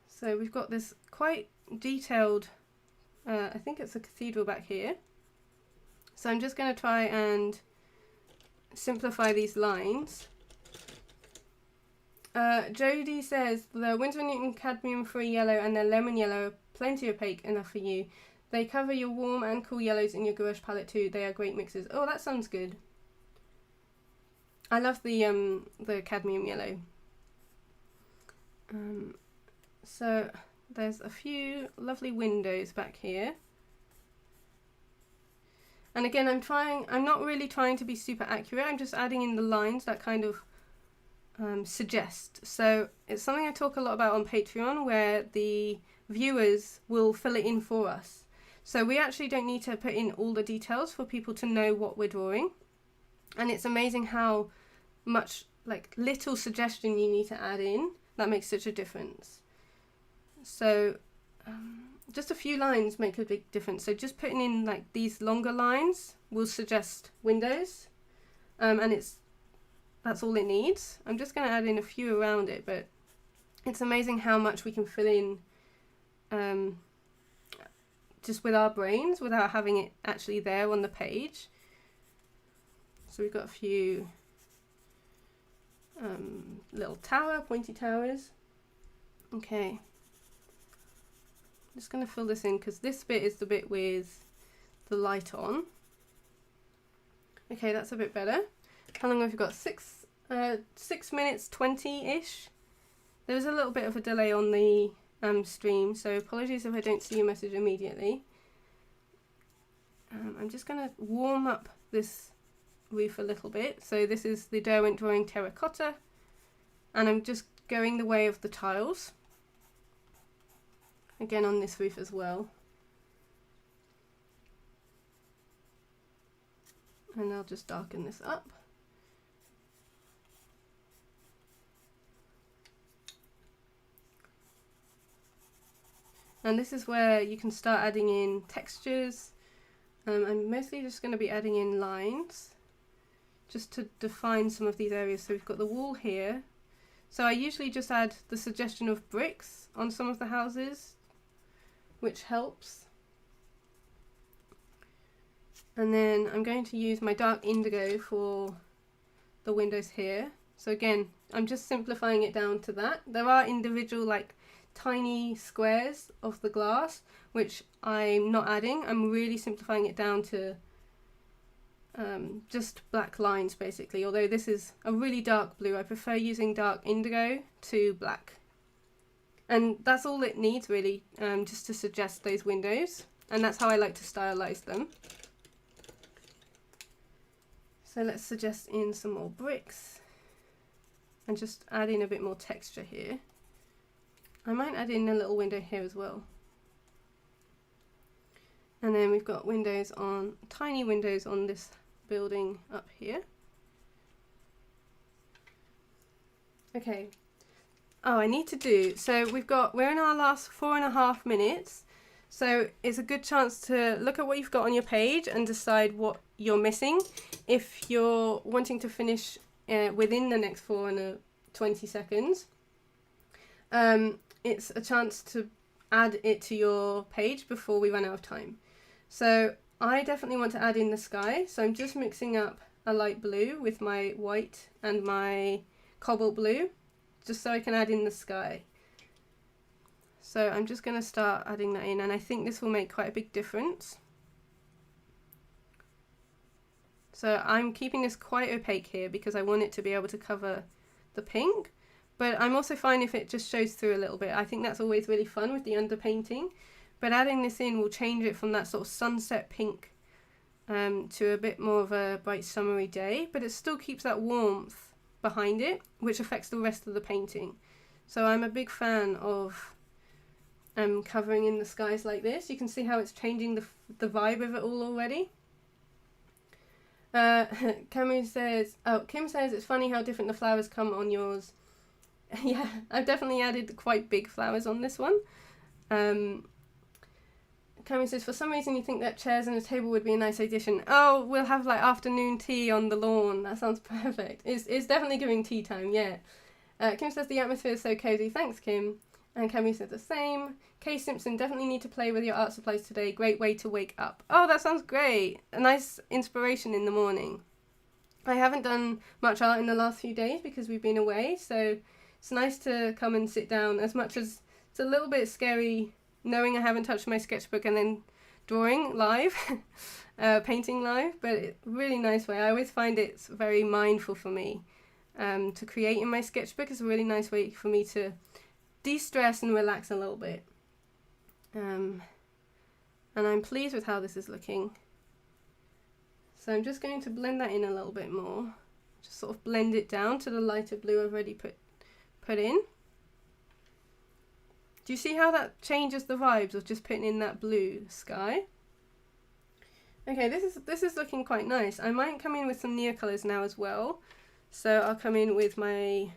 So we've got this quite detailed, I think it's a cathedral back here. So I'm just going to try and simplify these lines. Jodie says the Winsor & Newton cadmium free yellow and the lemon yellow are plenty opaque enough for you. They cover your warm and cool yellows in your gouache palette too. They are great mixes. Oh, that sounds good. I love the cadmium yellow. So there's a few lovely windows back here. And again, I'm not really trying to be super accurate. I'm just adding in the lines that kind of suggest. So it's something I talk a lot about on Patreon, where the viewers will fill it in for us. So we actually don't need to put in all the details for people to know what we're drawing. And it's amazing how much, like, little suggestion you need to add in that makes such a difference. So just a few lines make a big difference. So just putting in like these longer lines will suggest windows, and that's all it needs. I'm just going to add in a few around it, but it's amazing how much we can fill in just with our brains without having it actually there on the page. So we've got a few little pointy towers. Okay. I'm just going to fill this in because this bit is the bit with the light on. Okay, that's a bit better. How long have we got? 6 minutes 20-ish. There was a little bit of a delay on the stream, so apologies if I don't see your message immediately. I'm just going to warm up this roof a little bit. So this is the Derwent Drawing Terracotta, and I'm just going the way of the tiles. Again on this roof as well. And I'll just darken this up. And this is where you can start adding in textures. I'm mostly just going to be adding in lines just to define some of these areas. So we've got the wall here. So I usually just add the suggestion of bricks on some of the houses, which helps. And then I'm going to use my dark indigo for the windows here. So again, I'm just simplifying it down to that. There are individual like tiny squares of the glass, which I'm not adding. I'm really simplifying it down to just black lines basically, although this is a really dark blue. I prefer using dark indigo to black. And that's all it needs really, just to suggest those windows. And that's how I like to stylize them. So let's suggest in some more bricks and just add in a bit more texture here. I might add in a little window here as well. And then we've got windows on, tiny windows on this building up here. Okay. Oh, I need to do, so we're in our last 4.5 minutes. So it's a good chance to look at what you've got on your page and decide what you're missing. If you're wanting to finish within the next 20 seconds, it's a chance to add it to your page before we run out of time. So I definitely want to add in the sky. So I'm just mixing up a light blue with my white and my cobalt blue, just so I can add in the sky. So I'm just going to start adding that in, and I think this will make quite a big difference. So I'm keeping this quite opaque here because I want it to be able to cover the pink, but I'm also fine if it just shows through a little bit. I think that's always really fun with the underpainting, but adding this in will change it from that sort of sunset pink to a bit more of a bright summery day, but it still keeps that warmth behind it, which affects the rest of the painting. So I'm a big fan of covering in the skies like this. You can see how it's changing the vibe of it all already. Kim says it's funny how different the flowers come on yours. Yeah, I've definitely added quite big flowers on this one. Cammy says, for some reason you think that chairs and a table would be a nice addition. Oh, we'll have like afternoon tea on the lawn. That sounds perfect. It's definitely giving tea time, yeah. Kim says the atmosphere is so cozy. Thanks, Kim. And Cammy says the same. Kay Simpson, definitely need to play with your art supplies today. Great way to wake up. Oh, that sounds great. A nice inspiration in the morning. I haven't done much art in the last few days because we've been away, so it's nice to come and sit down, as much as it's a little bit scary knowing I haven't touched my sketchbook and then drawing live, painting live, but it's a really nice way. I always find it's very mindful for me to create in my sketchbook. It's a really nice way for me to de-stress and relax a little bit. And I'm pleased with how this is looking. So I'm just going to blend that in a little bit more. Just sort of blend it down to the lighter blue I've already put in. Do you see how that changes the vibes of just putting in that blue sky? Okay, this is looking quite nice. I might come in with some near colours now as well. So I'll come in with my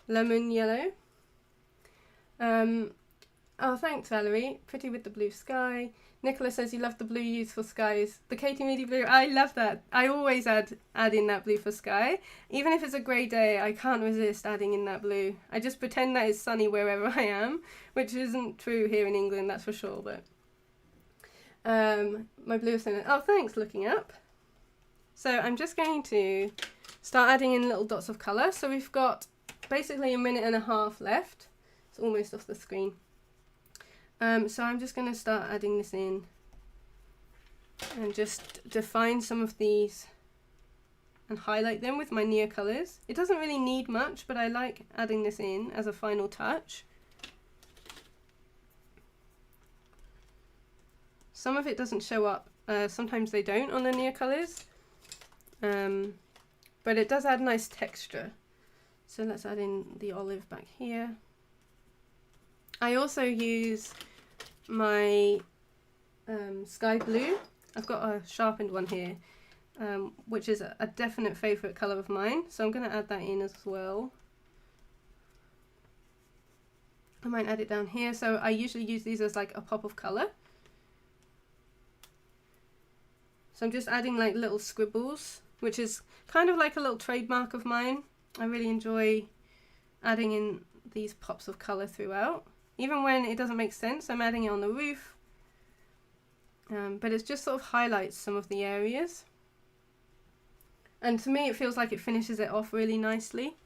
lemon yellow. Oh, thanks, Valerie. Pretty with the blue sky. Nicola says you love the blue youthful skies. The Katie Moody blue, I love that. I always add in that blue for sky. Even if it's a grey day, I can't resist adding in that blue. I just pretend that it's sunny wherever I am, which isn't true here in England, that's for sure. But my blue is in it. Oh, thanks, looking up. So I'm just going to start adding in little dots of colour. So we've got basically 1.5 minutes left. It's almost off the screen. So I'm just going to start adding this in and just define some of these and highlight them with my near colours. It doesn't really need much, but I like adding this in as a final touch. Some of it doesn't show up, sometimes they don't on the near colours, but it does add nice texture. So let's add in the olive back here. I also use my sky blue. I've got a sharpened one here, which is a definite favourite colour of mine, so I'm going to add that in as well. I might add it down here, so I usually use these as like a pop of colour. So I'm just adding like little scribbles, which is kind of like a little trademark of mine. I really enjoy adding in these pops of colour throughout. Even when it doesn't make sense, I'm adding it on the roof. But it just sort of highlights some of the areas. And to me it feels like it finishes it off really nicely.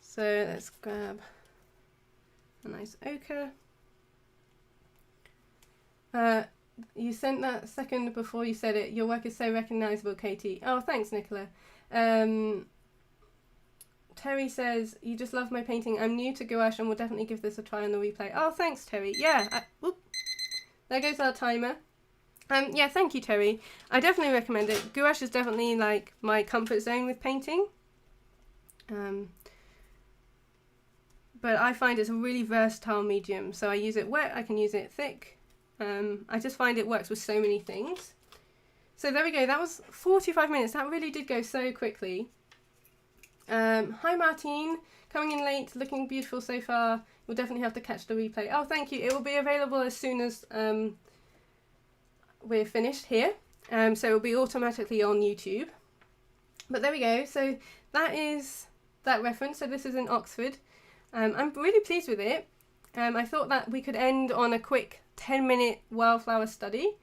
So let's grab a nice ochre. You sent that second before you said it. Your work is so recognisable, Katie. Oh, thanks, Nicola. Terry says, you just love my painting. I'm new to gouache and will definitely give this a try on the replay. Oh, thanks, Terry. Yeah, there goes our timer. Yeah, thank you, Terry. I definitely recommend it. Gouache is definitely like my comfort zone with painting. But I find it's a really versatile medium. So I use it wet, I can use it thick. I just find it works with so many things. So there we go, that was 45 minutes. That really did go so quickly. Hi Martine, coming in late, looking beautiful so far. We'll definitely have to catch the replay. Oh, thank you. It will be available as soon as we're finished here. So it will be automatically on YouTube. But there we go. So that is that reference. So this is in Oxford. I'm really pleased with it. I thought that we could end on a quick 10-minute wildflower study.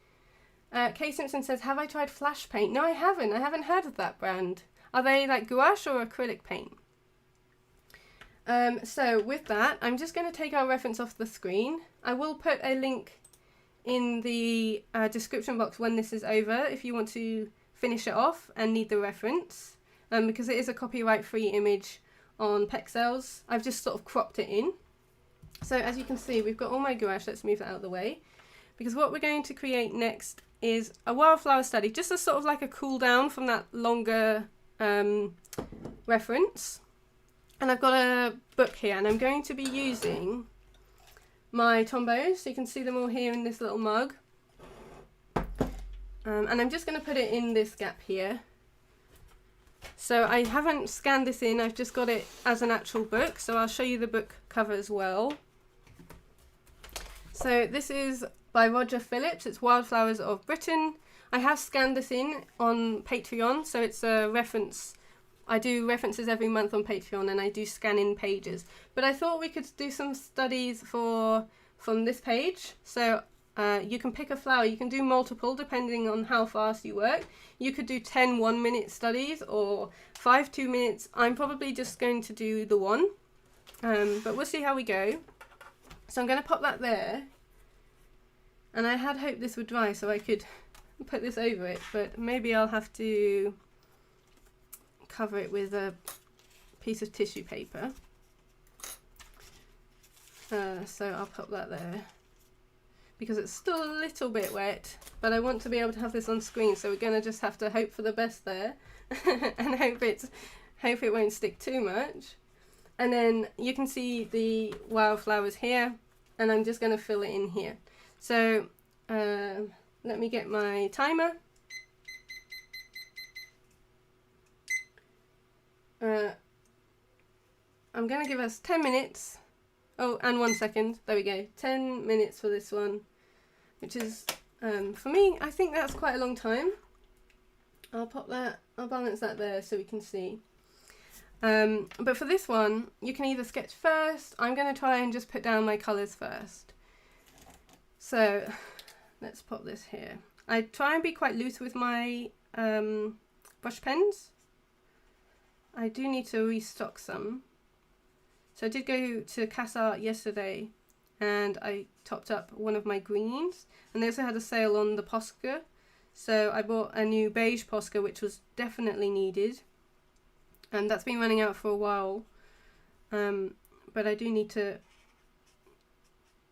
Kay Simpson says, have I tried flash paint? No, I haven't. I haven't heard of that brand. Are they like gouache or acrylic paint? So with that, I'm just going to take our reference off the screen. I will put a link in the description box when this is over if you want to finish it off and need the reference, because it is a copyright-free image on Pexels. I've just sort of cropped it in. So as you can see, we've got all my gouache. Let's move that out of the way, because what we're going to create next is a wildflower study, just as sort of like a cool down from that longer reference. And I've got a book here, and I'm going to be using my tombos, so you can see them all here in this little mug. And I'm just going to put it in this gap here. So I haven't scanned this in, I've just got it as an actual book, so I'll show you the book cover as well. So this is by Roger Phillips, it's Wildflowers of Britain. I have scanned this in on Patreon, so it's a reference. I do references every month on Patreon, and I do scan in pages. But I thought we could do some studies from this page. So you can pick a flower, you can do multiple depending on how fast you work. You could do 10 1-minute studies or 5 2 minutes. I'm probably just going to do the one, but we'll see how we go. So I'm going to pop that there, and I had hoped this would dry so I could put this over it, but maybe I'll have to cover it with a piece of tissue paper. So I'll pop that there because it's still a little bit wet, but I want to be able to have this on screen, so we're going to just have to hope for the best there and hope it won't stick too much. And then you can see the wildflowers here, and I'm just going to fill it in here. So let me get my timer. I'm going to give us 10 minutes. Oh, and 1 second. There we go. 10 minutes for this one, which is, for me, I think that's quite a long time. I'll pop that, I'll balance that there so we can see. But for this one, you can either sketch first. I'm going to try and just put down my colours first. So let's pop this here. I try and be quite loose with my brush pens. I do need to restock some. So I did go to Casa yesterday and I topped up one of my greens, and they also had a sale on the Posca. So I bought a new beige Posca, which was definitely needed. And that's been running out for a while. But I do need to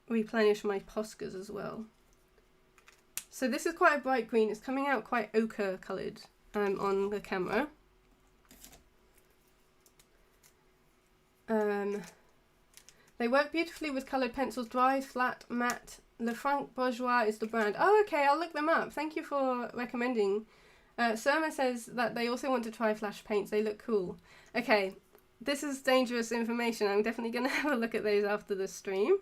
replenish my Poscas as well. So this is quite a bright green. It's coming out quite ochre coloured on the camera. They work beautifully with coloured pencils, dry, flat, matte. Lefranc Bourgeois is the brand. Oh, okay, I'll look them up. Thank you for recommending. Surma says that they also want to try flash paints. They look cool. Okay, this is dangerous information. I'm definitely going to have a look at those after the stream.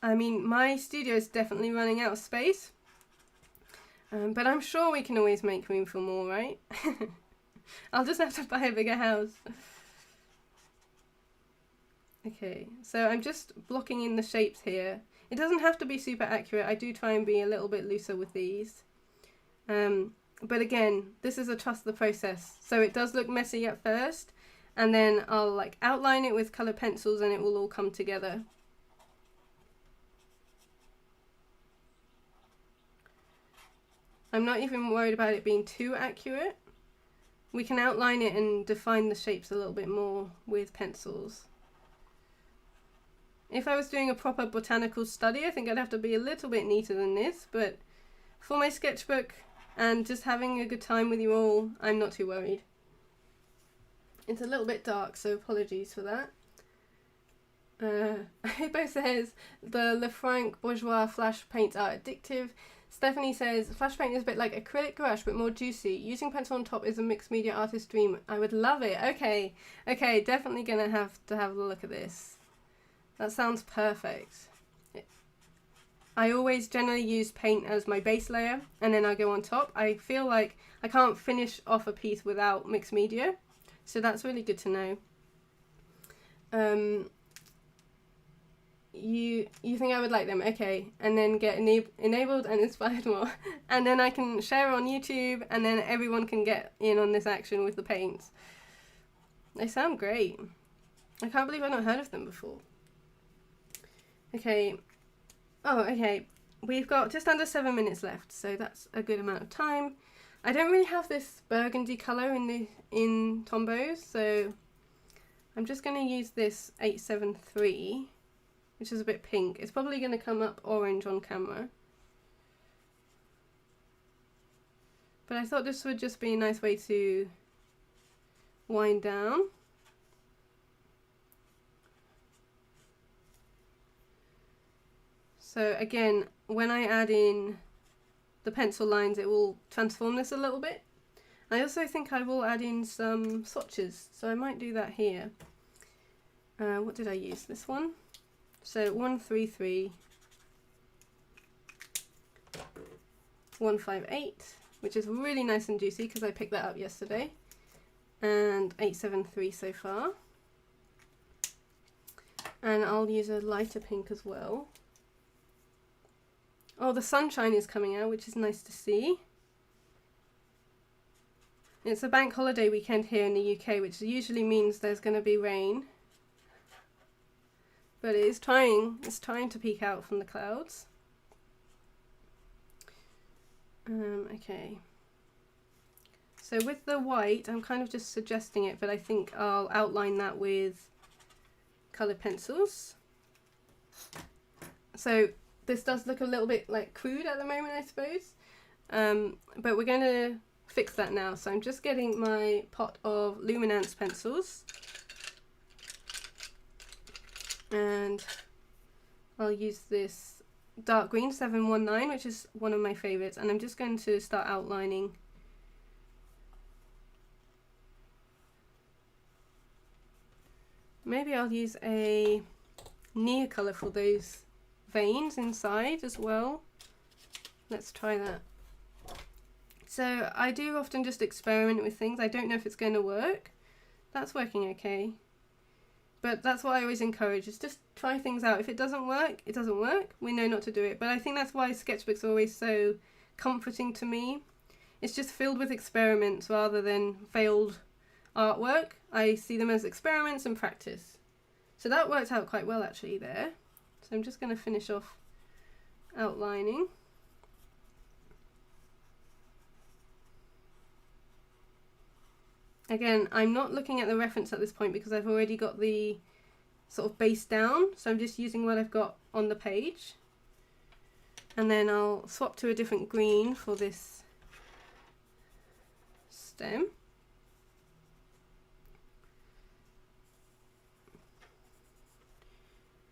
I mean, my studio is definitely running out of space. But I'm sure we can always make room for more, right? I'll just have to buy a bigger house. Okay, so I'm just blocking in the shapes here. It doesn't have to be super accurate. I do try and be a little bit looser with these. But again, this is a trust the process. So it does look messy at first, and then I'll like outline it with colored pencils and it will all come together. I'm not even worried about it being too accurate. We can outline it and define the shapes a little bit more with pencils. If I was doing a proper botanical study, I think I'd have to be a little bit neater than this, but for my sketchbook and just having a good time with you all, I'm not too worried. It's a little bit dark, so apologies for that. Hippo says the Lefranc Bourgeois flash paints are addictive. Stephanie says flash paint is a bit like acrylic gouache but more juicy. Using pencil on top is a mixed media artist dream. I would love it. Okay, definitely gonna have to have a look at this. That sounds perfect. I always generally use paint as my base layer and then I go on top. I feel like I can't finish off a piece without mixed media, so that's really good to know. You think I would like them? Okay, and then get enabled and inspired more, and then I can share on YouTube, and then everyone can get in on this action with the paints. They sound great. I can't believe I've not heard of them before. Okay. Oh, okay. We've got just under 7 minutes left, so that's a good amount of time. I don't really have this burgundy colour in Tombows, so I'm just going to use this 873, which is a bit pink. It's probably going to come up orange on camera. But I thought this would just be a nice way to wind down. So again, when I add in the pencil lines, it will transform this a little bit. I also think I will add in some swatches, so I might do that here. What did I use? This one. So 133, 158, which is really nice and juicy because I picked that up yesterday, and 873 so far. And I'll use a lighter pink as well. Oh, the sunshine is coming out, which is nice to see. It's a bank holiday weekend here in the UK, which usually means there's going to be rain. But it's trying to peek out from the clouds. Okay. So with the white, I'm kind of just suggesting it, but I think I'll outline that with coloured pencils. So this does look a little bit like crude at the moment, I suppose. But we're going to fix that now. So I'm just getting my pot of Luminance pencils. And I'll use this dark green 719, which is one of my favourites. And I'm just going to start outlining. Maybe I'll use a near colour for those veins inside as well. Let's try that. So I do often just experiment with things. I don't know if it's going to work. That's working okay. but that's what I always encourage, is just try things out. If it doesn't work, it doesn't work. We know not to do it. But I think that's why sketchbooks are always so comforting to me. It's just filled with experiments rather than failed artwork. I see them as experiments and practice. So that worked out quite well actually there. So I'm just going to finish off outlining. Again, I'm not looking at the reference at this point because I've already got the sort of base down, so I'm just using what I've got on the page. And then I'll swap to a different green for this stem.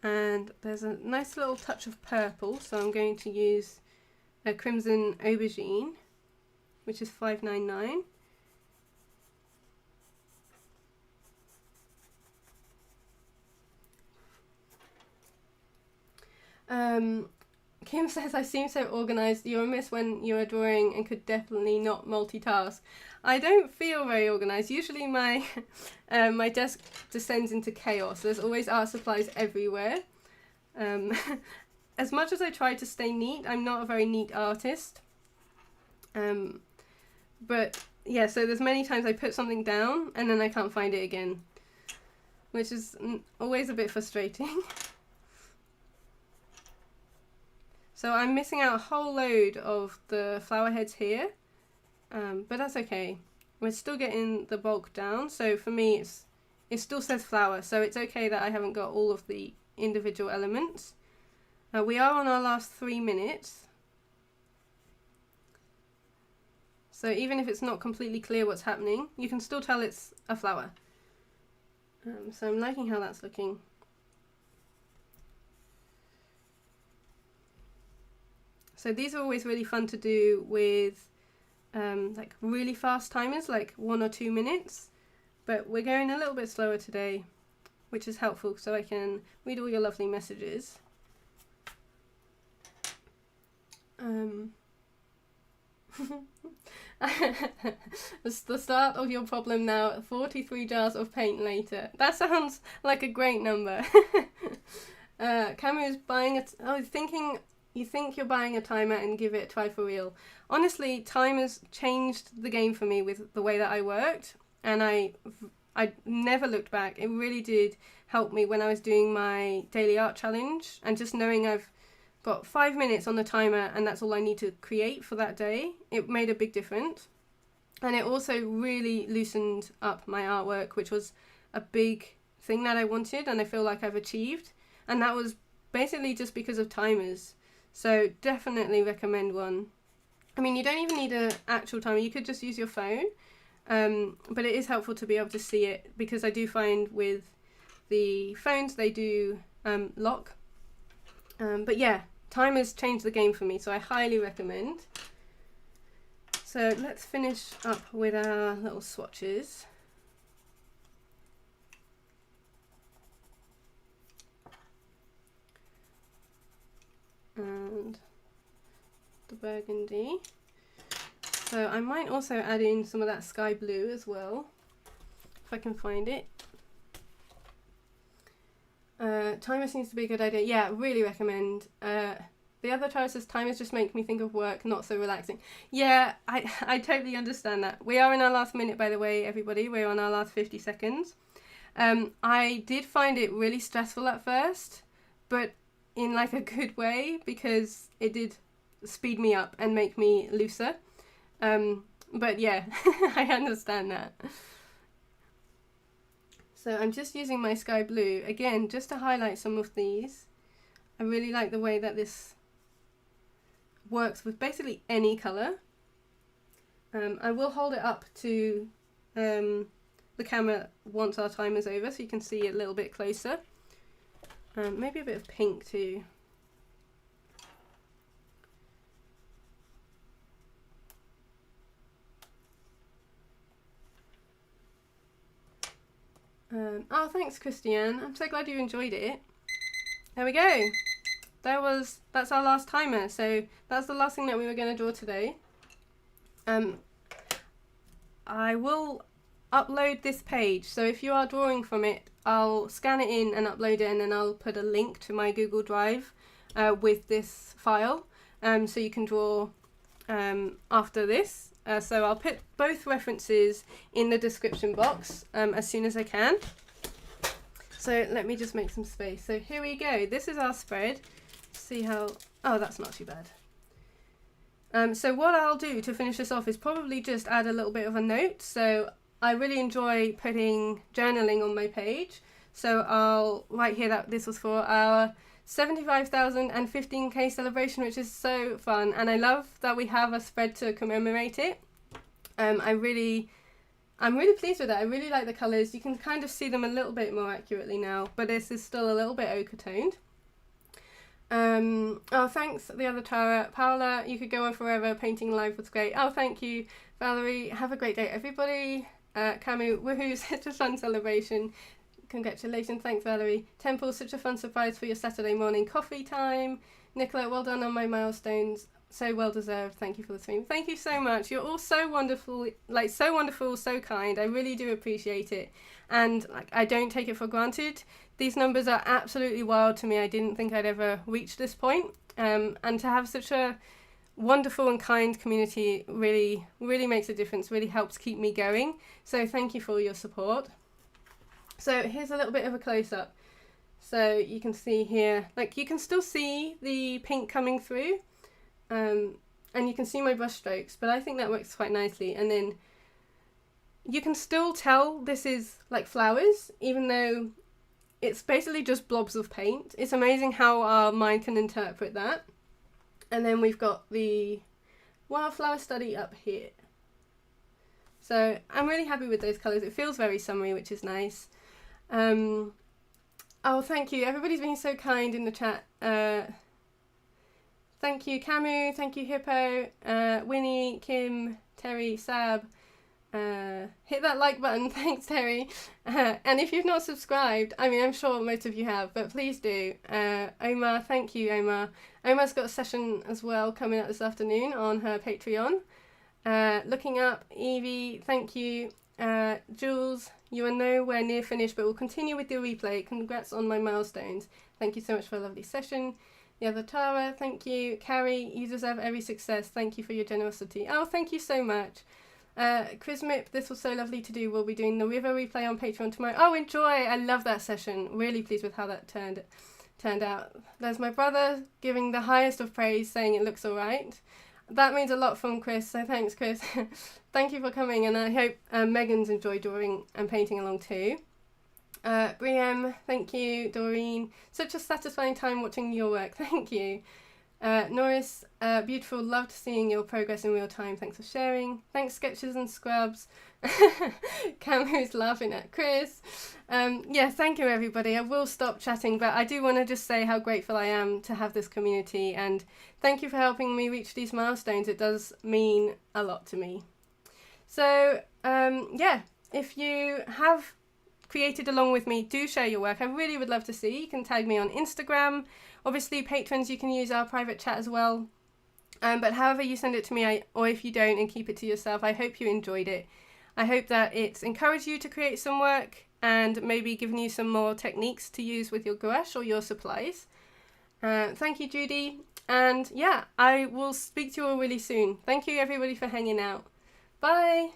And there's a nice little touch of purple, so I'm going to use a Crimson Aubergine, which is $5.99. Kim says, I seem so organised. You're a miss when you are drawing and could definitely not multitask. I don't feel very organised. Usually my my desk descends into chaos. There's always art supplies everywhere. As much as I try to stay neat, I'm not a very neat artist. But yeah, so there's many times I put something down and then I can't find it again, which is always a bit frustrating. So I'm missing out a whole load of the flower heads here, but that's okay. We're still getting the bulk down, so for me it still says flower, so it's okay that I haven't got all of the individual elements. We are on our last 3 minutes, so even if it's not completely clear what's happening, you can still tell it's a flower. So I'm liking how that's looking. So these are always really fun to do with like really fast timers, like 1 or 2 minutes. But we're going a little bit slower today, which is helpful so I can read all your lovely messages. It's the start of your problem now. 43 jars of paint later. That sounds like a great number. Camu's buying it. Oh, thinking. You think you're buying a timer and give it a try for real. Honestly, timers changed the game for me with the way that I worked, and I never looked back. It really did help me when I was doing my daily art challenge, and just knowing I've got 5 minutes on the timer and that's all I need to create for that day, it made a big difference. And it also really loosened up my artwork, which was a big thing that I wanted and I feel like I've achieved. And that was basically just because of timers. So definitely recommend one. I mean, you don't even need an actual timer. You could just use your phone. But it is helpful to be able to see it, because I do find with the phones they do lock. But yeah, timers changed the game for me, so I highly recommend. So let's finish up with our little swatches. And the burgundy. So I might also add in some of that sky blue as well, if I can find it. Timer seems to be a good idea. Yeah, really recommend. The other trial says timers just make me think of work, not so relaxing. Yeah, I totally understand that. We are in our last minute, by the way, everybody. We're on our last 50 seconds. I did find it really stressful at first, but in like a good way, because it did speed me up and make me looser. But yeah, I understand that. So I'm just using my sky blue again just to highlight some of these. I really like the way that this works with basically any colour. I will hold it up to the camera once our timer's over so you can see it a little bit closer. Maybe a bit of pink too. Oh, thanks, Christiane. I'm so glad you enjoyed it. There we go. That's our last timer. So that's the last thing that we were going to draw today. I will upload this page. So if you are drawing from it, I'll scan it in and upload it, and then I'll put a link to my Google Drive with this file, so you can draw after this. So I'll put both references in the description box as soon as I can. So let me just make some space. So here we go. This is our spread. See how, oh, that's not too bad. So what I'll do to finish this off is probably just add a little bit of a note. So I really enjoy putting journaling on my page. So I'll write here that this was for our 75,015K celebration, which is so fun. And I love that we have a spread to commemorate it. I'm really pleased with it. I really like the colours. You can kind of see them a little bit more accurately now, but this is still a little bit ochre toned. Oh, thanks, the other Tara. Paola, you could go on forever. Painting live was great. Oh, thank you. Valerie, have a great day, everybody. Camus, woohoo, such a fun celebration. Congratulations, thanks, Valerie. Temple, such a fun surprise for your Saturday morning coffee time. Nicola, well done on my milestones. So well deserved. Thank you for the stream. Thank you so much. You're all so wonderful, like so wonderful, so kind. I really do appreciate it. And like, I don't take it for granted. These numbers are absolutely wild to me. I didn't think I'd ever reach this point. And to have such a wonderful and kind community really makes a difference, really helps keep me going. So thank you for all your support. So here's a little bit of a close-up. So you can see here, like you can still see the pink coming through. And you can see my brush strokes, but I think that works quite nicely. And then you can still tell this is like flowers, even though it's basically just blobs of paint. It's amazing how our mind can interpret that. And then we've got the wildflower study up here. So I'm really happy with those colours. It feels very summery, which is nice. Oh, thank you. Everybody's being so kind in the chat. Thank you, Camus. Thank you, Hippo. Winnie, Kim, Terry, Sab. Hit that like button. Thanks, Terry. And if you've not subscribed, I mean, I'm sure most of you have, but please do. Omar, thank you, Omar. Omar's got a session as well coming up this afternoon on her Patreon. Looking up, Evie, thank you. Jules, you are nowhere near finished, but we'll continue with your replay. Congrats on my milestones. Thank you so much for a lovely session. The other Tara, thank you. Carrie, you deserve every success. Thank you for your generosity. Oh, thank you so much. Chrismip, this was so lovely to do. We'll be doing the river replay on Patreon tomorrow. Oh, enjoy. I love that session. Really pleased with how that turned out. There's my brother giving the highest of praise, saying it looks all right. That means a lot from Chris, so thanks, Chris. Thank you for coming, and I hope Megan's enjoyed drawing and painting along too. Briam, thank you. Doreen, such a satisfying time watching your work. Thank you. Norris, beautiful. Loved seeing your progress in real time. Thanks for sharing. Thanks, Sketches and Scrubs. Camu's laughing at Chris. Yeah, thank you, everybody. I will stop chatting, but I do want to just say how grateful I am to have this community, and thank you for helping me reach these milestones. It does mean a lot to me. So, yeah, if you have created along with me, do share your work. I really would love to see. You can tag me on Instagram. Obviously, patrons, you can use our private chat as well. But however you send it to me, or if you don't and keep it to yourself, I hope you enjoyed it. I hope that it's encouraged you to create some work and maybe given you some more techniques to use with your gouache or your supplies. Thank you, Judy. And yeah, I will speak to you all really soon. Thank you, everybody, for hanging out. Bye.